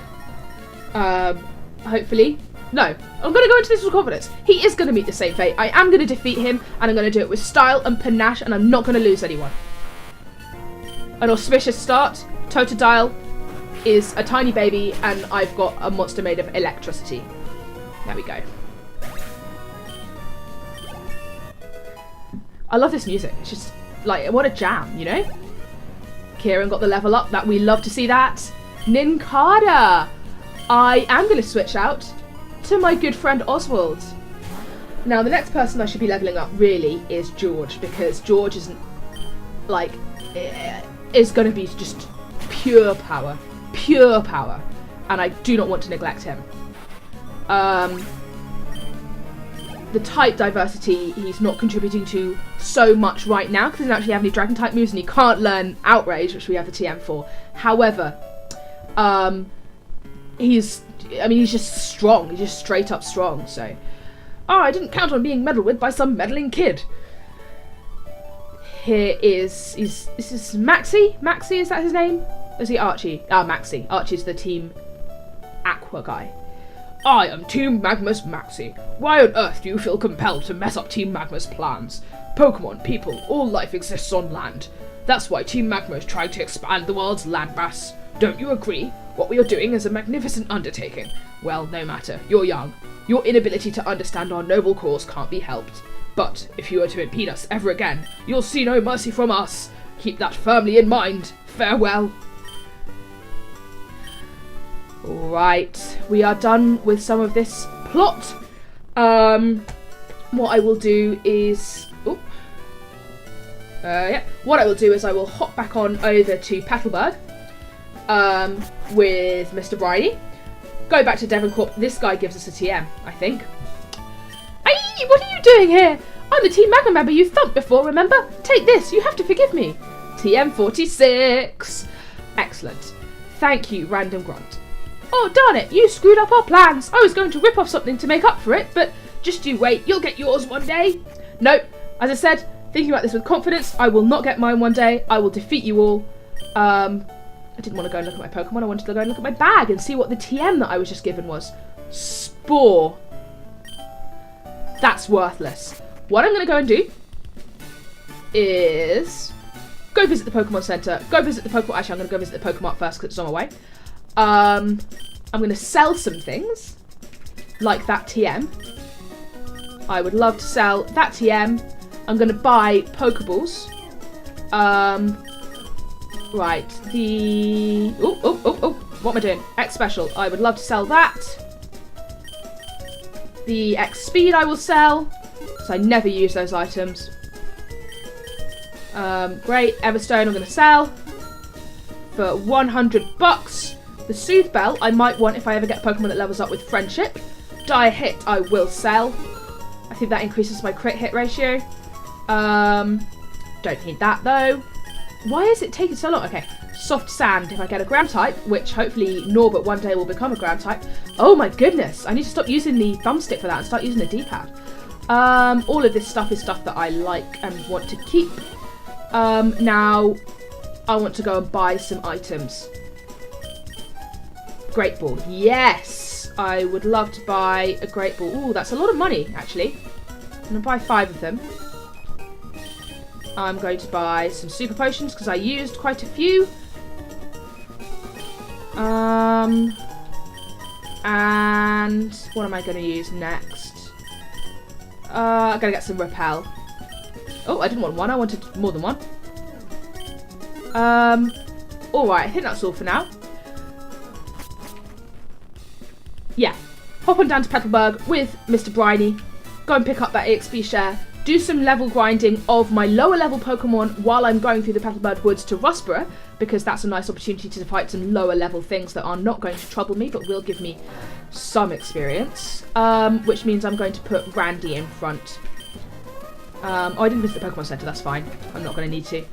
Hopefully. No, I'm going to go into this with confidence. He is going to meet the same fate. I am going to defeat him, and I'm going to do it with style and panache, and I'm not going to lose anyone. An auspicious start. Totodile is a tiny baby, and I've got a monster made of electricity. There we go. I love this music. It's just, like, what a jam, you know? Kieran got the level up. That we love to see that. Ninkada. I am going to switch out to my good friend Oswald. Now, the next person I should be leveling up, really, is George, because George isn't, like, is going to be just pure power, and I do not want to neglect him. The type diversity he's not contributing to so much right now because he doesn't actually have any dragon type moves, and he can't learn Outrage, which we have the TM for. However, he's just strong. He's just straight up strong. So, I didn't count on being meddled with by some meddling kid. Here is this is Maxi? Maxi, is that his name? Or is he Archie? Ah, Maxi. Archie's the Team Aqua guy. I am Team Magma's Maxi. Why on earth do you feel compelled to mess up Team Magma's plans? Pokemon, people, all life exists on land. That's why Team Magma is trying to expand the world's landmass. Don't you agree? What we are doing is a magnificent undertaking. Well, no matter. You're young. Your inability to understand our noble cause can't be helped. But if you were to impede us ever again, you'll see no mercy from us. Keep that firmly in mind. Farewell. Right, we are done with some of this plot. What I will do is... What I will do is I will hop back on over to Petalburg with Mr. Bridie. Go back to Devoncorp. This guy gives us a TM, I think. Aye, what are you doing here? I'm the Team Magma member you thumped before, remember? Take this, you have to forgive me. TM46. Excellent. Thank you, Random Grunt. Oh, darn it, you screwed up our plans. I was going to rip off something to make up for it, but just you wait, you'll get yours one day. Nope, as I said, thinking about this with confidence, I will not get mine one day. I will defeat you all. I didn't want to go and look at my Pokemon, I wanted to go and look at my bag and see what the TM that I was just given was. Spore. That's worthless. What I'm going to go and do is go visit the Pokemon Center, go visit the Pokemon... Actually, I'm going to go visit the Pokemon first because it's on my way. I'm going to sell some things, like that TM. I would love to sell that TM. I'm going to buy Pokeballs. Right, the... what am I doing? X Special. I would love to sell that. The X Speed I will sell, because I never use those items. Great, Everstone I'm going to sell for $100. The Soothe Bell I might want if I ever get a Pokemon that levels up with Friendship. Dire Hit I will sell. I think that increases my crit hit ratio. Don't need that though. Why is it taking so long? Okay, Soft Sand if I get a ground type, which hopefully Norbert one day will become a ground type. Oh my goodness, I need to stop using the thumbstick for that and start using the D-pad. All of this stuff is stuff that I like and want to keep. Now, I want to go and buy some items. Great ball. Yes! I would love to buy a great ball. Ooh, that's a lot of money, actually. I'm going to buy 5 of them. I'm going to buy some super potions because I used quite a few. And what am I going to use next? I'm going to get some repel. Oh, I didn't want one. I wanted more than one. Alright, I think that's all for now. Yeah. Hop on down to Petalburg with Mr. Briny. Go and pick up that EXP share. Do some level grinding of my lower level Pokemon while I'm going through the Petalburg Woods to Rustboro, because that's a nice opportunity to fight some lower level things that are not going to trouble me, but will give me some experience. Which means I'm going to put Randy in front. Oh, I didn't visit the Pokemon Center, that's fine. I'm not going to need to.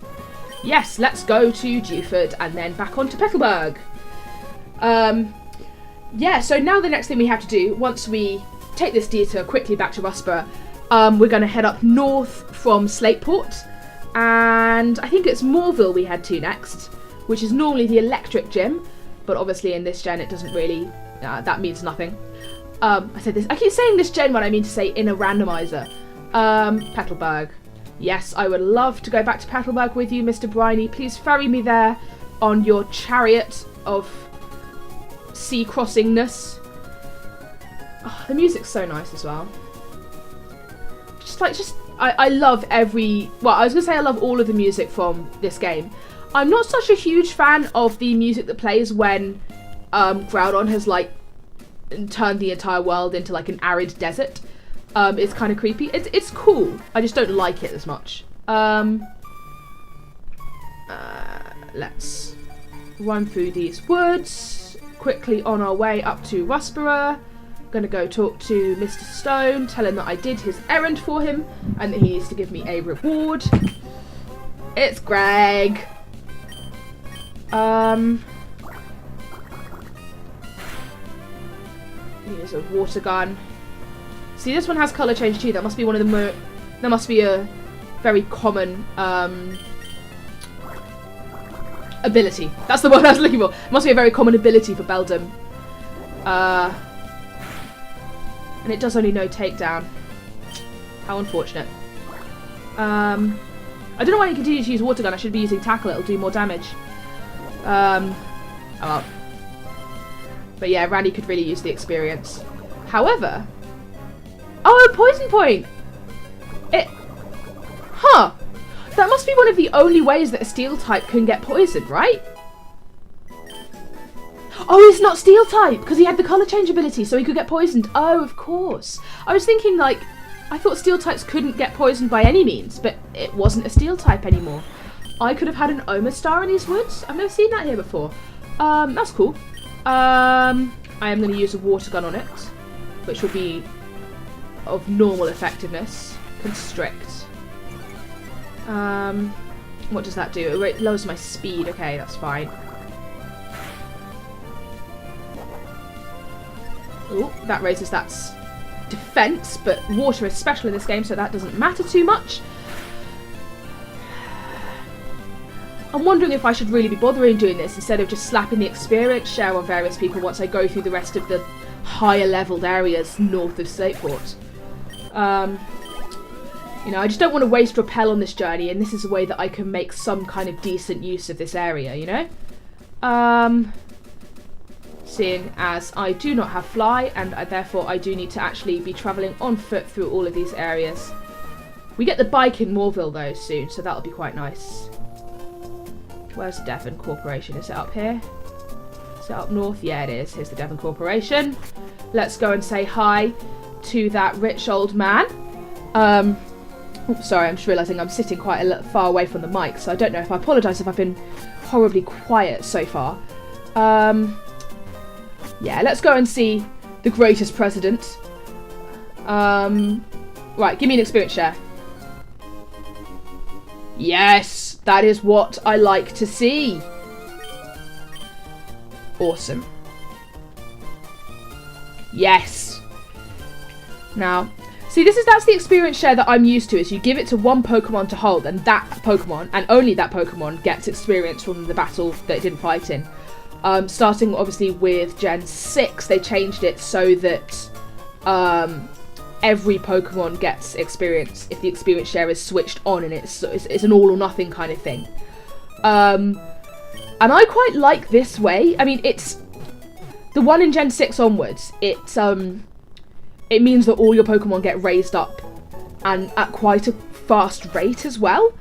Yes, let's go to Dewford and then back on to Petalburg. Yeah, so now the next thing we have to do, once we take this detour quickly back to Rustboro, we're going to head up north from Slateport, and I think it's Mauville we head to next, which is normally the electric gym, but obviously in this gen it doesn't really, that means nothing. I keep saying this gen when I mean to say in a randomizer. Petalburg. Yes, I would love to go back to Petalburg with you, Mr. Briny. Please ferry me there on your chariot of sea crossingness. Oh, the music's so nice as well. I love I was gonna say I love all of the music from this game. I'm not such a huge fan of the music that plays when Groudon has like turned the entire world into like an arid desert. It's kind of creepy. It's cool. I just don't like it as much. Let's run through these woods quickly on our way up to Rustboro. Gonna go talk to Mr. Stone, tell him that I did his errand for him and that he needs to give me a reward. It's Greg. Here's a water gun. See, this one has colour change too. That must be one of the that must be a very common ability. That's the word I was looking for. It must be a very common ability for Beldum. And it does only know takedown. How unfortunate. I don't know why you continue to use water gun. I should be using tackle. It'll do more damage. Oh well. But yeah, Randy could really use the experience. However, oh, poison point. That must be one of the only ways that a steel type can get poisoned, right? Oh, he's not steel type because he had the colour change ability, so he could get poisoned. Oh, of course. I was thinking, like, I thought steel types couldn't get poisoned by any means, but it wasn't a steel type anymore. I could have had an Omastar in these woods. I've never seen that here before. That's cool. I am going to use a water gun on it, which will be of normal effectiveness. Constrict. What does that do? It lowers my speed. Okay, that's fine. Ooh, that raises that defense, but water is special in this game, so that doesn't matter too much. I'm wondering if I should really be bothering doing this instead of just slapping the experience share on various people once I go through the rest of the higher leveled areas north of Slateport. You know, I just don't want to waste repel on this journey, and this is a way that I can make some kind of decent use of this area, you know? Seeing as I do not have fly, and therefore I do need to actually be travelling on foot through all of these areas. We get the bike in Mauville though soon, so that'll be quite nice. Where's the Devon Corporation? Is it up here? Is it up north? Yeah, it is. Here's the Devon Corporation. Let's go and say hi to that rich old man. Oops, sorry, I'm just realising I'm sitting quite a little far away from the mic, so I don't know if I apologise if I've been horribly quiet so far. Yeah, let's go and see the greatest president. Right, give me an experience share. Yes, that is what I like to see. Awesome. Yes. Now, See, that's the experience share that I'm used to, is you give it to one Pokemon to hold, and that Pokemon, and only that Pokemon, gets experience from the battle that it didn't fight in. Starting, obviously, with Gen 6, they changed it so that every Pokemon gets experience if the experience share is switched on, and it's an all or nothing kind of thing. And I quite like this way. I mean, it's... The one in Gen 6 onwards, it means that all your Pokemon get raised up, and at quite a fast rate as well.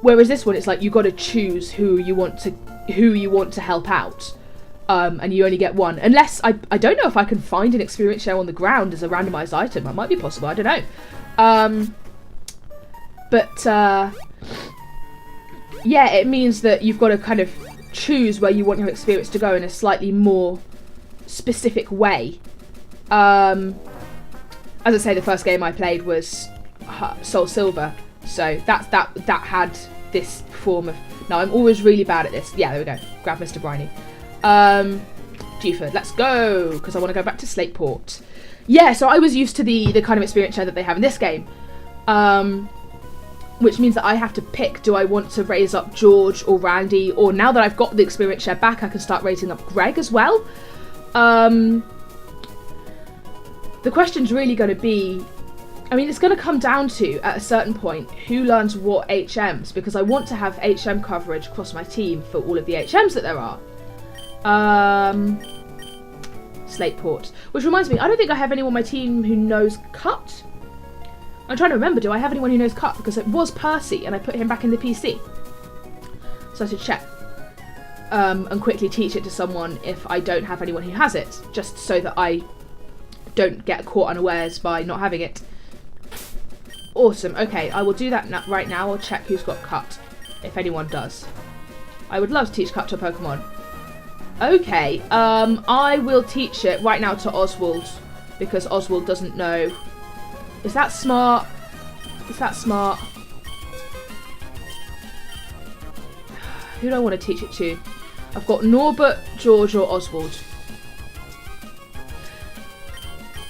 Whereas this one, it's like you got to choose who you want to help out, and you only get one. Unless I don't know if I can find an experience share on the ground as a randomized item. That might be possible. I don't know. Yeah, it means that you've got to kind of choose where you want your experience to go in a slightly more specific way. As I say, the first game I played was Soul Silver, so that had this form of... Now, I'm always really bad at this. Yeah, there we go. Grab Mr. Briny. Dewford, let's go, because I want to go back to Slateport. Yeah, so I was used to the kind of experience share that they have in this game, which means that I have to pick, do I want to raise up George or Randy, or now that I've got the experience share back, I can start raising up Greg as well. The question's really going to be, I mean, it's going to come down to, at a certain point, who learns what HMs, because I want to have HM coverage across my team for all of the HMs that there are. Slateport. Which reminds me, I don't think I have anyone on my team who knows Cut. I'm trying to remember, do I have anyone who knows Cut? Because it was Percy, and I put him back in the PC. So I should check. And quickly teach it to someone if I don't have anyone who has it, just so that I don't get caught unawares by not having it. Awesome. Okay, I will do that right now. I'll check who's got Cut, if anyone does. I would love to teach Cut to a Pokemon. Okay, I will teach it right now to Oswald, because Oswald doesn't know. Is that smart? Is that smart? Who do I want to teach it to? I've got Norbert, George, or Oswald.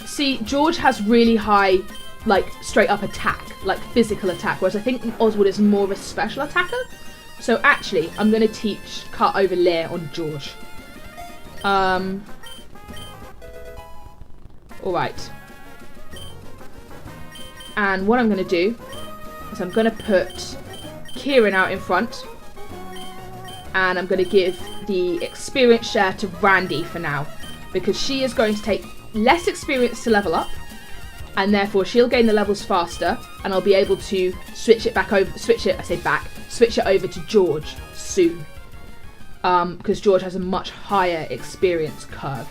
See, George has really high, like, straight up attack, like physical attack, whereas I think Oswald is more of a special attacker. So actually, I'm going to teach Cut over Leer on George. Alright. And what I'm going to do is I'm going to put Kieran out in front. And I'm going to give the experience share to Randy for now, because she is going to take less experience to level up, and therefore she'll gain the levels faster, and I'll be able to switch it over to George soon, because George has a much higher experience curve.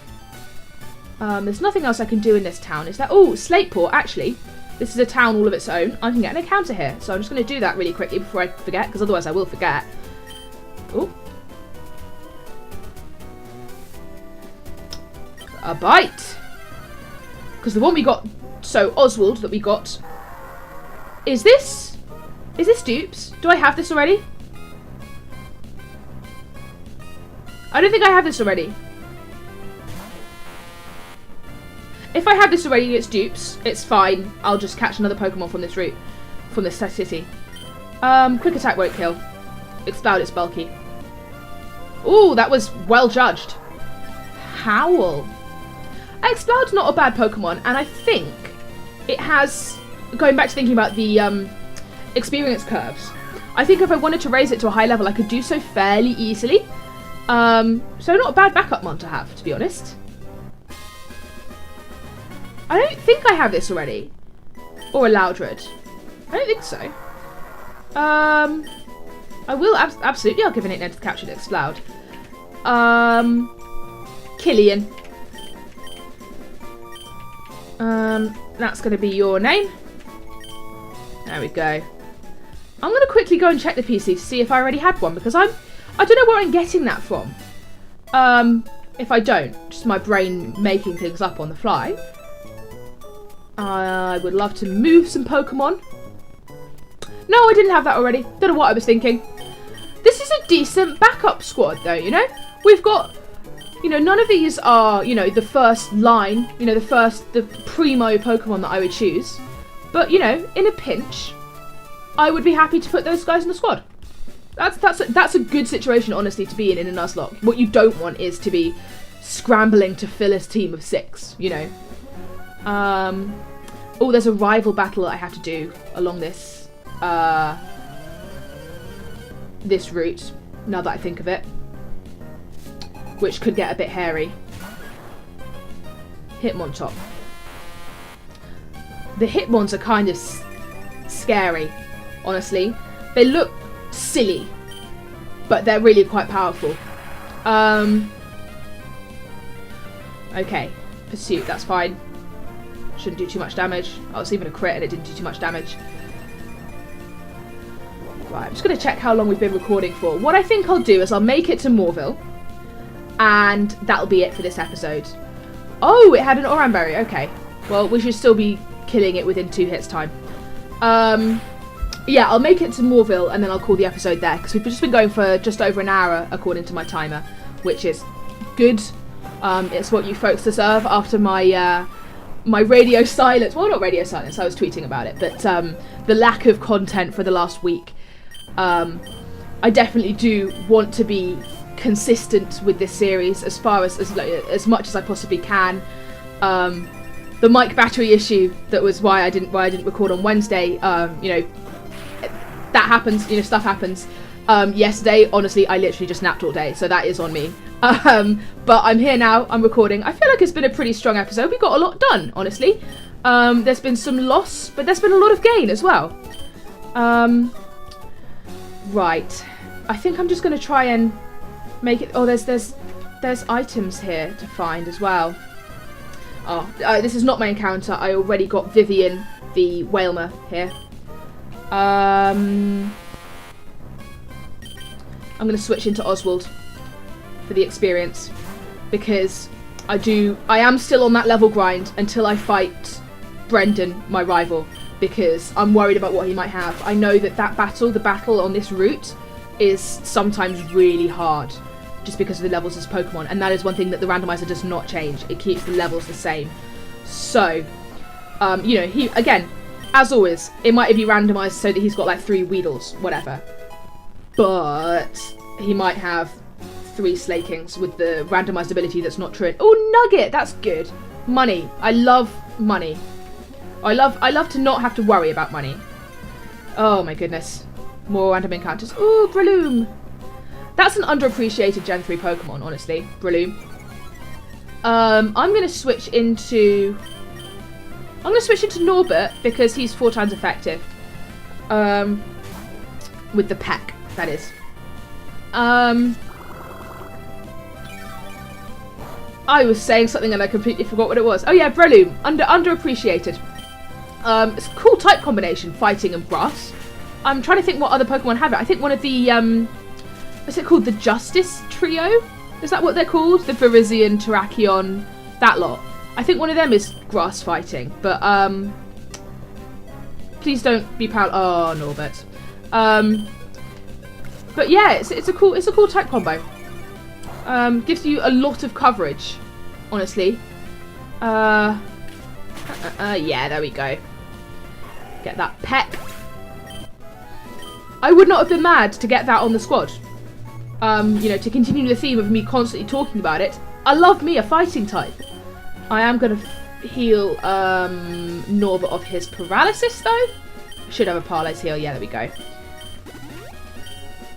There's nothing else I can do in this town, is there? Oh, Slateport, actually. This is a town all of its own. I can get an encounter here, so I'm just going to do that really quickly before I forget, because otherwise I will forget. Oh. A bite. Because the one we got, so Oswald that we got, is this dupes? Do I have this already? I don't think I have this already. If I have this already, it's dupes. It's fine. I'll just catch another Pokemon from this route, from this city. Quick attack won't kill. Exploud, it's bulky. Ooh, that was well judged. Howl. Exploud's not a bad Pokemon, and I think it has, going back to thinking about the experience curves, I think if I wanted to raise it to a high level, I could do so fairly easily. So not a bad backup mon to have, to be honest. I don't think I have this already. Or a Loudred. I don't think so. I will absolutely, I'll give an nickname to capture the Exploud. Killian. That's going to be your name. There we go. I'm going to quickly go and check the PC to see if I already had one, because I don't know where I'm getting that from. If I don't, just my brain making things up on the fly. I would love to move some Pokemon. No, I didn't have that already. Don't know what I was thinking. This is a decent backup squad, though, you know? We've got You know, none of these are, you know, the first line, you know, the primo Pokemon that I would choose. But, you know, in a pinch, I would be happy to put those guys in the squad. That's a good situation, honestly, to be in a Nuzlocke. What you don't want is to be scrambling to fill a team of 6, you know. Oh, there's a rival battle that I have to do along this, this route, now that I think of it. Which could get a bit hairy. Hitmontop. The Hitmons are kind of scary, honestly. They look silly, but they're really quite powerful. Okay, Pursuit, that's fine. Shouldn't do too much damage. Oh, it's even a crit and it didn't do too much damage. Right, I'm just going to check how long we've been recording for. What I think I'll do is I'll make it to Mauville. And that'll be it for this episode. Oh, it had an Oranberry. Okay. Well, we should still be killing it within 2 hits time. Yeah, I'll make it to Mauville and then I'll call the episode there. Because we've just been going for just over an hour according to my timer. Which is good. It's what you folks deserve after my my radio silence. Well, not radio silence. I was tweeting about it. But the lack of content for the last week. I definitely do want to be consistent with this series as far as much as I possibly can. The mic battery issue, that was why I didn't record on Wednesday. You know, that happens. You know, stuff happens. Yesterday, honestly, I literally just napped all day, so that is on me. But I'm here now. I'm recording. I feel like it's been a pretty strong episode. We got a lot done, honestly. There's been some loss, but there's been a lot of gain as well. Right. I think I'm just going to try and make it. Oh, there's items here to find as well. Oh, this is not my encounter. I already got Vivian, the Whalmer, here. I'm going to switch into Oswald for the experience because I am still on that level grind until I fight Brendan, my rival, because I'm worried about what he might have. I know that the battle on this route is sometimes really hard just because of the levels of his Pokemon, and that is one thing that the randomizer does not change. It keeps the levels the same. So, you know, he, again, as always, it might be randomized so that he's got like 3 Weedles, whatever. But he might have 3 Slakings with the randomized ability that's not true. Oh, Nugget! That's good. Money. I love money. I love to not have to worry about money. Oh my goodness. More random encounters. Ooh, Breloom. That's an underappreciated Gen 3 Pokemon, honestly. Breloom. I'm going to switch into Norbert because he's 4 times effective. With the peck, that is. I was saying something and I completely forgot what it was. Oh yeah, Breloom. Underappreciated. It's a cool type combination, fighting and grass. I'm trying to think what other Pokemon have it. I think one of the, what's it called? The Justice Trio? Is that what they're called? The Virizion, Terrakion, that lot. I think one of them is grass fighting, but, please don't be proud. Oh, Norbert. But yeah, it's a cool type combo. Gives you a lot of coverage, honestly. Yeah, there we go. Get that peck. I would not have been mad to get that on the squad. You know, to continue the theme of me constantly talking about it. I love me a fighting type. I am going to heal Norbert of his paralysis, though. I should have a Parlays heal. Yeah, there we go.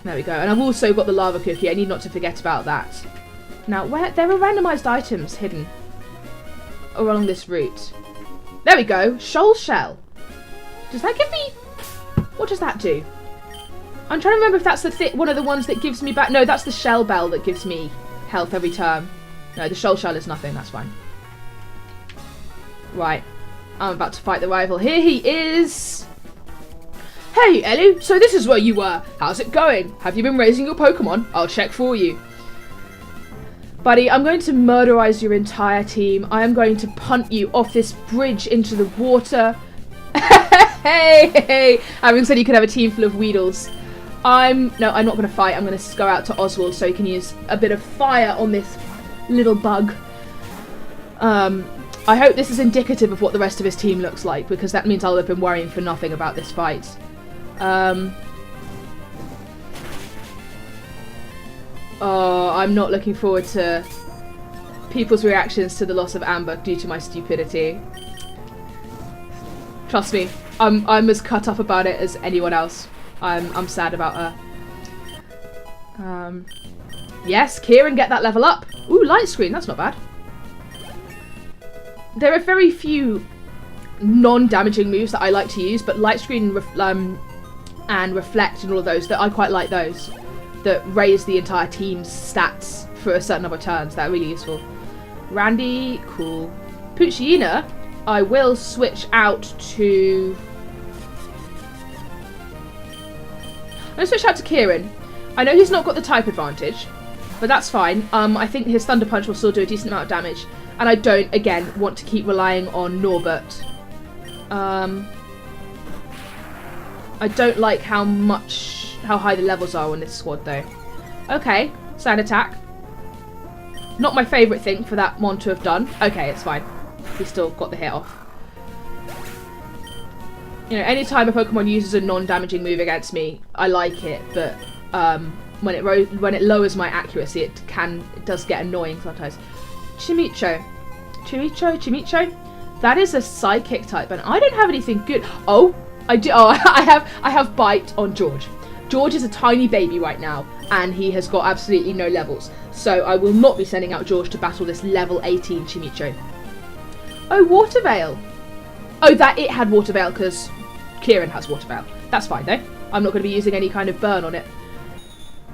There we go. And I've also got the lava cookie. I need not to forget about that. Now, there are randomized items hidden along this route. There we go. Shoal Shell. Does that give me... What does that do? I'm trying to remember if that's the one of the ones that gives me back... No, that's the Shell Bell that gives me health every turn. No, the Shoal Shell is nothing. That's fine. Right. I'm about to fight the rival. Here he is. Hey, Ellie. So this is where you were. How's it going? Have you been raising your Pokemon? I'll check for you. Buddy, I'm going to murderize your entire team. I am going to punt you off this bridge into the water. Hey. Having said you could have a team full of Weedles. No, I'm not going to fight. I'm going to go out to Oswald so he can use a bit of fire on this little bug. I hope this is indicative of what the rest of his team looks like, because that means I'll have been worrying for nothing about this fight. Oh, I'm not looking forward to people's reactions to the loss of Amber due to my stupidity. Trust me, I'm as cut up about it as anyone else. I'm sad about her. Yes, Kieran, get that level up. Ooh, light screen, that's not bad. There are very few non-damaging moves that I like to use, but light screen and reflect and all of those, that I quite like those. That raise the entire team's stats for a certain number of turns. They're really useful. Randy, cool. Puccina, I will switch out to... I'm going to switch out to Kieran. I know he's not got the type advantage, but that's fine. I think his Thunder Punch will still do a decent amount of damage. And I don't, again, want to keep relying on Norbert. I don't like how high the levels are on this squad, though. Okay, sand attack. Not my favourite thing for that one to have done. Okay, it's fine. He still got the hit off. You know, anytime a Pokemon uses a non-damaging move against me, I like it, but when it lowers my accuracy, it does get annoying sometimes. Chimicho. That is a Psychic type, and I don't have anything good. Oh, I do. Oh, I have Bite on George. George is a tiny baby right now, and he has got absolutely no levels. So I will not be sending out George to battle this level 18 Chimicho. Oh, Water Veil. Oh, that it had Water Veil because Kieran has Water Veil. That's fine though. I'm not going to be using any kind of burn on it.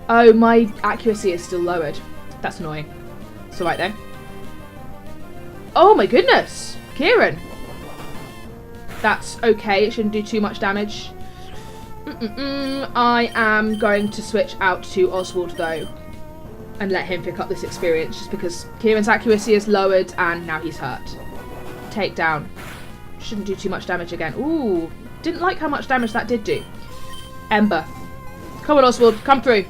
Oh, my accuracy is still lowered. That's annoying. It's alright though. Oh my goodness, Kieran. That's okay. It shouldn't do too much damage. I am going to switch out to Oswald though, and let him pick up this experience, just because Kieran's accuracy is lowered and now he's hurt. Takedown. Shouldn't do too much damage again. Ooh, didn't like how much damage that did do. Ember. Come on, Oswald, come through.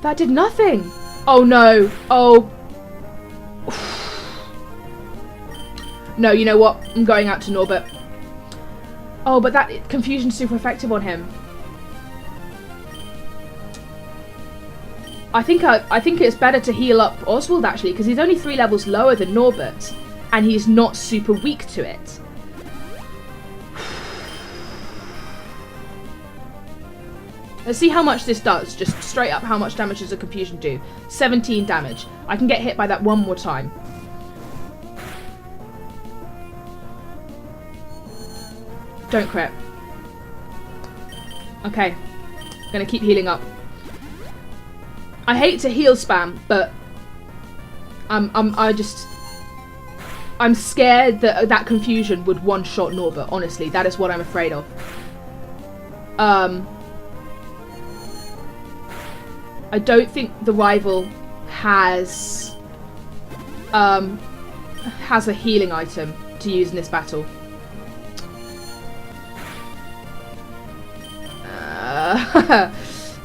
That did nothing. Oh no. Oh. No, you know what? I'm going out to Norbert. Oh, but that confusion's super effective on him. I think it's better to heal up Oswald actually, because he's only 3 levels lower than Norbert, and he's not super weak to it. Let's see how much this does. Just straight up, how much damage does a confusion do? 17 damage. I can get hit by that one more time. Don't crit. Okay. Gonna keep healing up. I hate to heal spam, but I'm scared that that confusion would one-shot Norbert, honestly. That is what I'm afraid of. I don't think the rival has a healing item to use in this battle.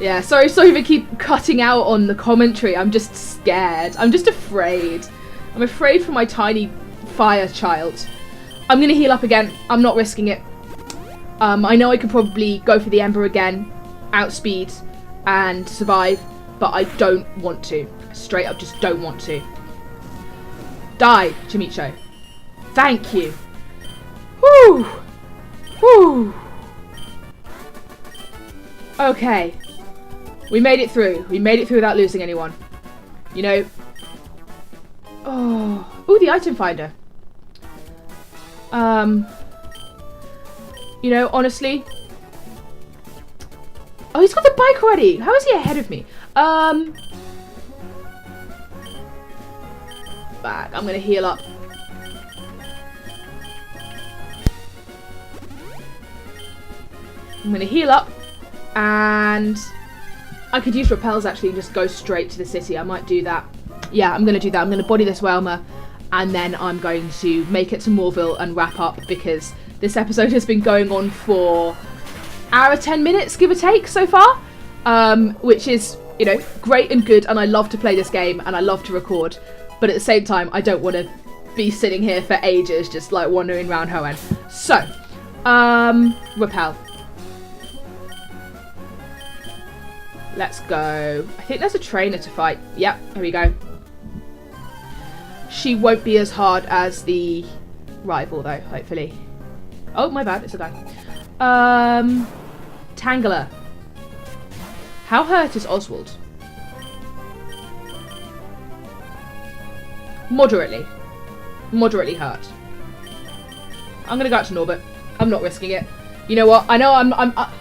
Yeah, sorry if I keep cutting out on the commentary. I'm just scared. I'm just afraid. I'm afraid for my tiny fire child. I'm gonna heal up again. I'm not risking it. I know I could probably go for the Ember again, outspeed, and survive, but I don't want to. Straight up, just don't want to. Die, Chimicho. Thank you. Whew. Whew. Okay. We made it through. We made it through without losing anyone. You know. Oh. Ooh, the item finder. You know, honestly. Oh, he's got the bike already. How is he ahead of me? Back. I'm gonna heal up. I'm gonna heal up. And I could use repels actually and just go straight to the city. I might do that. Yeah, I'm going to do that. I'm going to body this Whelmer, and then I'm going to make it to Mauville and wrap up, because this episode has been going on for hour 10 minutes, give or take, so far. Which is you know, great and good, and I love to play this game and I love to record, but at the same time I don't want to be sitting here for ages just like wandering around Hoenn. So repel. Let's go. I think there's a trainer to fight. Yep, here we go. She won't be as hard as the rival though, hopefully. Oh, my bad, it's a die. Tangler. How hurt is Oswald? Moderately. Moderately hurt. I'm gonna go out to Norbert. I'm not risking it. You know what? I know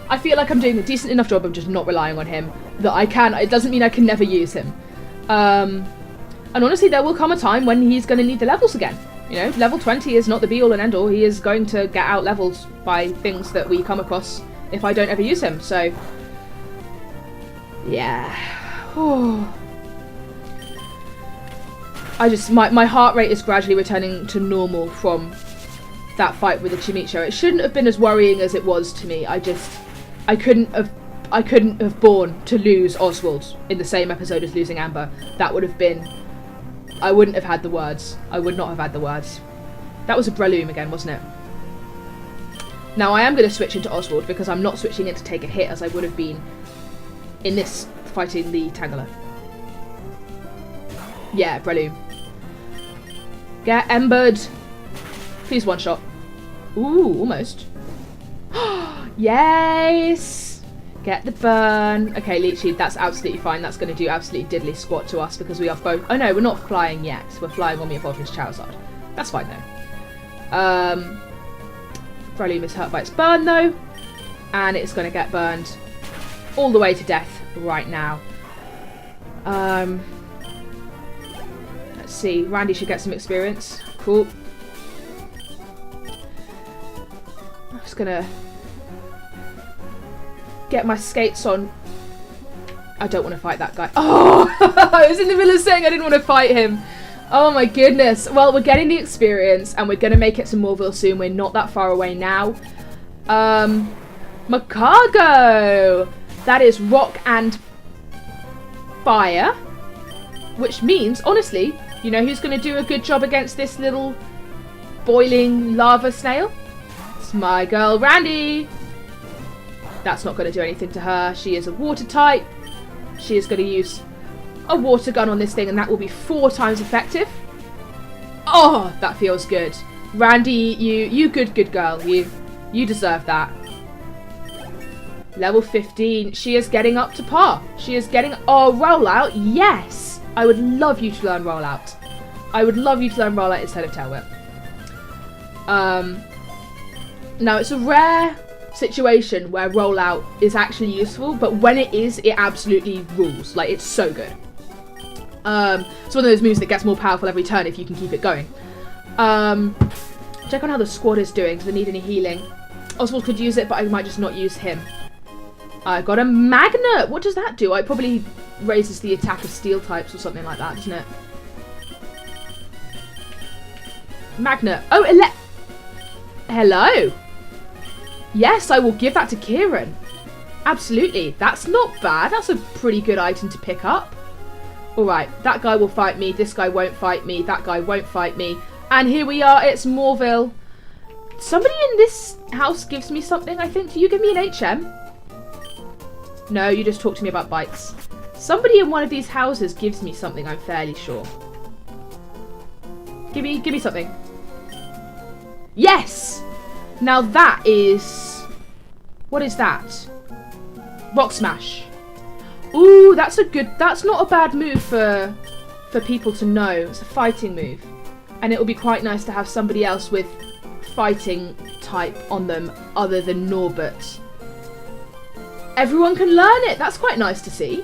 I feel like I'm doing a decent enough job of just not relying on him. That I can. It doesn't mean I can never use him. And honestly, there will come a time when he's going to need the levels again. You know, level 20 is not the be all and end all. He is going to get out leveled by things that we come across if I don't ever use him. So, yeah. My heart rate is gradually returning to normal from that fight with the Chimicho. It shouldn't have been as worrying as it was to me. I couldn't have borne to lose Oswald in the same episode as losing Amber. That would have been... I wouldn't have had the words. I would not have had the words. That was a Breloom again, wasn't it? Now I am going to switch into Oswald because I'm not switching in to take a hit as I would have been in this fighting the Tangler. Yeah, Breloom. Get embered. Please one shot. Ooh, almost. Yes! Get the burn. Okay, Leechy, that's absolutely fine. That's going to do absolutely diddly squat to us because we are both... Oh no, we're not flying yet. We're flying on the evolved Charizard. That's fine though. Breloom is hurt by its burn though. And it's going to get burned all the way to death right now. Let's see. Randy should get some experience. Cool. I'm just going to get my skates on. I don't want to fight that guy. Oh! I was in the middle of saying I didn't want to fight him. Oh my goodness. Well, we're getting the experience and we're going to make it to Mauville soon. We're not that far away now. Macargo! That is rock and fire. Which means, honestly, you know who's going to do a good job against this little boiling lava snail? It's my girl, Randy. That's not going to do anything to her. She is a water type. She is going to use a water gun on this thing and that will be 4 times effective. Oh, that feels good. Randy, you good girl. You deserve that. Level 15. She is getting up to par. She is getting... Oh, rollout. Yes. I would love you to learn rollout. I would love you to learn rollout instead of tail whip. Now, it's a rare situation where rollout is actually useful, but when it is, it absolutely rules. Like, it's so good. It's one of those moves that gets more powerful every turn if you can keep it going. Check on how the squad is doing. Do they need any healing? Oswald could use it, but I might just not use him. I got a magnet. What does that do? It probably raises the attack of steel types or something like that, doesn't it? Magnet. Oh, hello. Yes, I will give that to Kieran. Absolutely. That's not bad. That's a pretty good item to pick up. Alright, that guy will fight me. This guy won't fight me. That guy won't fight me. And here we are. It's Mauville. Somebody in this house gives me something, I think. Do you give me an HM? No, you just talk to me about bikes. Somebody in one of these houses gives me something, I'm fairly sure. Give me something. Yes! Now that is... What is that? Rock Smash. Ooh, that's a good... That's not a bad move for people to know. It's a fighting move. And it will be quite nice to have somebody else with fighting type on them other than Norbert. Everyone can learn it. That's quite nice to see.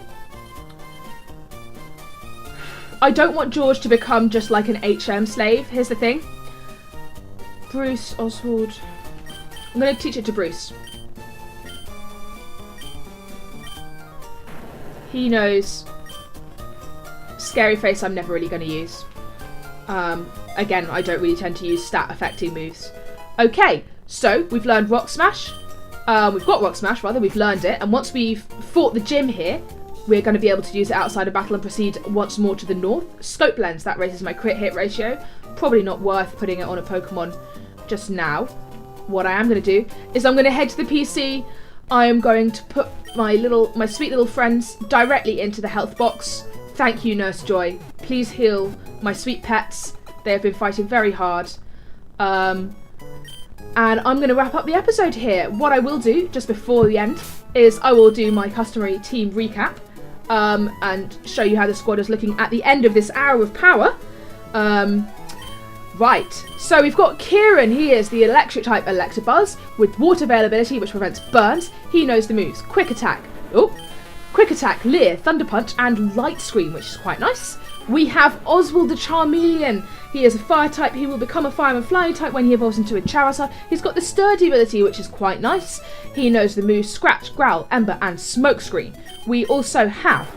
I don't want George to become just like an HM slave. Here's the thing. Bruce, Oswald... I'm going to teach it to Bruce. He knows. Scary Face I'm never really going to use. Again, I don't really tend to use stat affecting moves. Okay, so we've learned Rock Smash. We've got Rock Smash, rather. We've learned it. And once we've fought the gym here, we're going to be able to use it outside of battle and proceed once more to the north. Scope lens, that raises my crit hit ratio. Probably not worth putting it on a Pokemon just now. What I am going to do is I'm going to head to the PC. I am going to put my sweet little friends directly into the health box. Thank you, Nurse Joy. Please heal my sweet pets. They have been fighting very hard. And I'm going to wrap up the episode here. What I will do, just before the end, is I will do my customary team recap and show you how the squad is looking at the end of this hour of power. Right, so we've got Kieran. He is the electric type Electabuzz with water availability, which prevents burns. He knows the moves. Quick Attack. Quick Attack, Leer, Thunder Punch, and Light Screen, which is quite nice. We have Oswald the Charmeleon. He is a fire type. He will become a fire and flying type when he evolves into a Charizard. He's got the Sturdy ability, which is quite nice. He knows the moves Scratch, Growl, Ember, and Smokescreen. We also have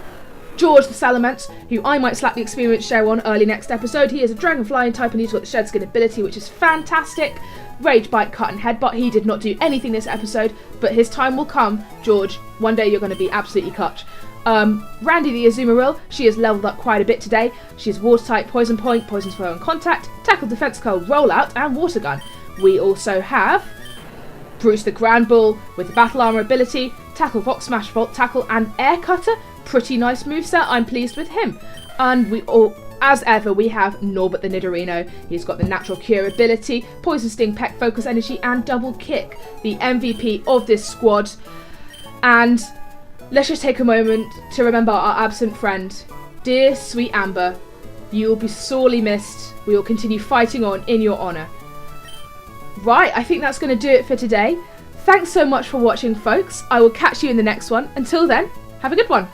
George the Salamence, who I might slap the experience share on early next episode. He is a Dragon Flying type and he's got the Shed Skin ability, which is fantastic. Rage Bite, Cut, and Headbutt. He did not do anything this episode, but his time will come. George, one day you're going to be absolutely clutch. Randy the Azumarill, she has leveled up quite a bit today. She is Water type, Poison Point, Poison Spell and Contact, Tackle, Defense Curl, Rollout, and Water Gun. We also have Bruce the Grand Bull with the Battle Armor ability, Tackle, Rock Smash, Volt Tackle, and Air Cutter. Pretty nice moveset, I'm pleased with him. And we all, as ever, we have Norbert the Nidorino. He's got the Natural Cure ability, Poison Sting, Peck, Focus Energy, and Double Kick. The MVP of this squad. And let's just take a moment to remember our absent friend. Dear sweet Amber, you will be sorely missed. We will continue fighting on in your honour. Right, I think that's going to do it for today. Thanks so much for watching, folks. I will catch you in the next one. Until then, have a good one.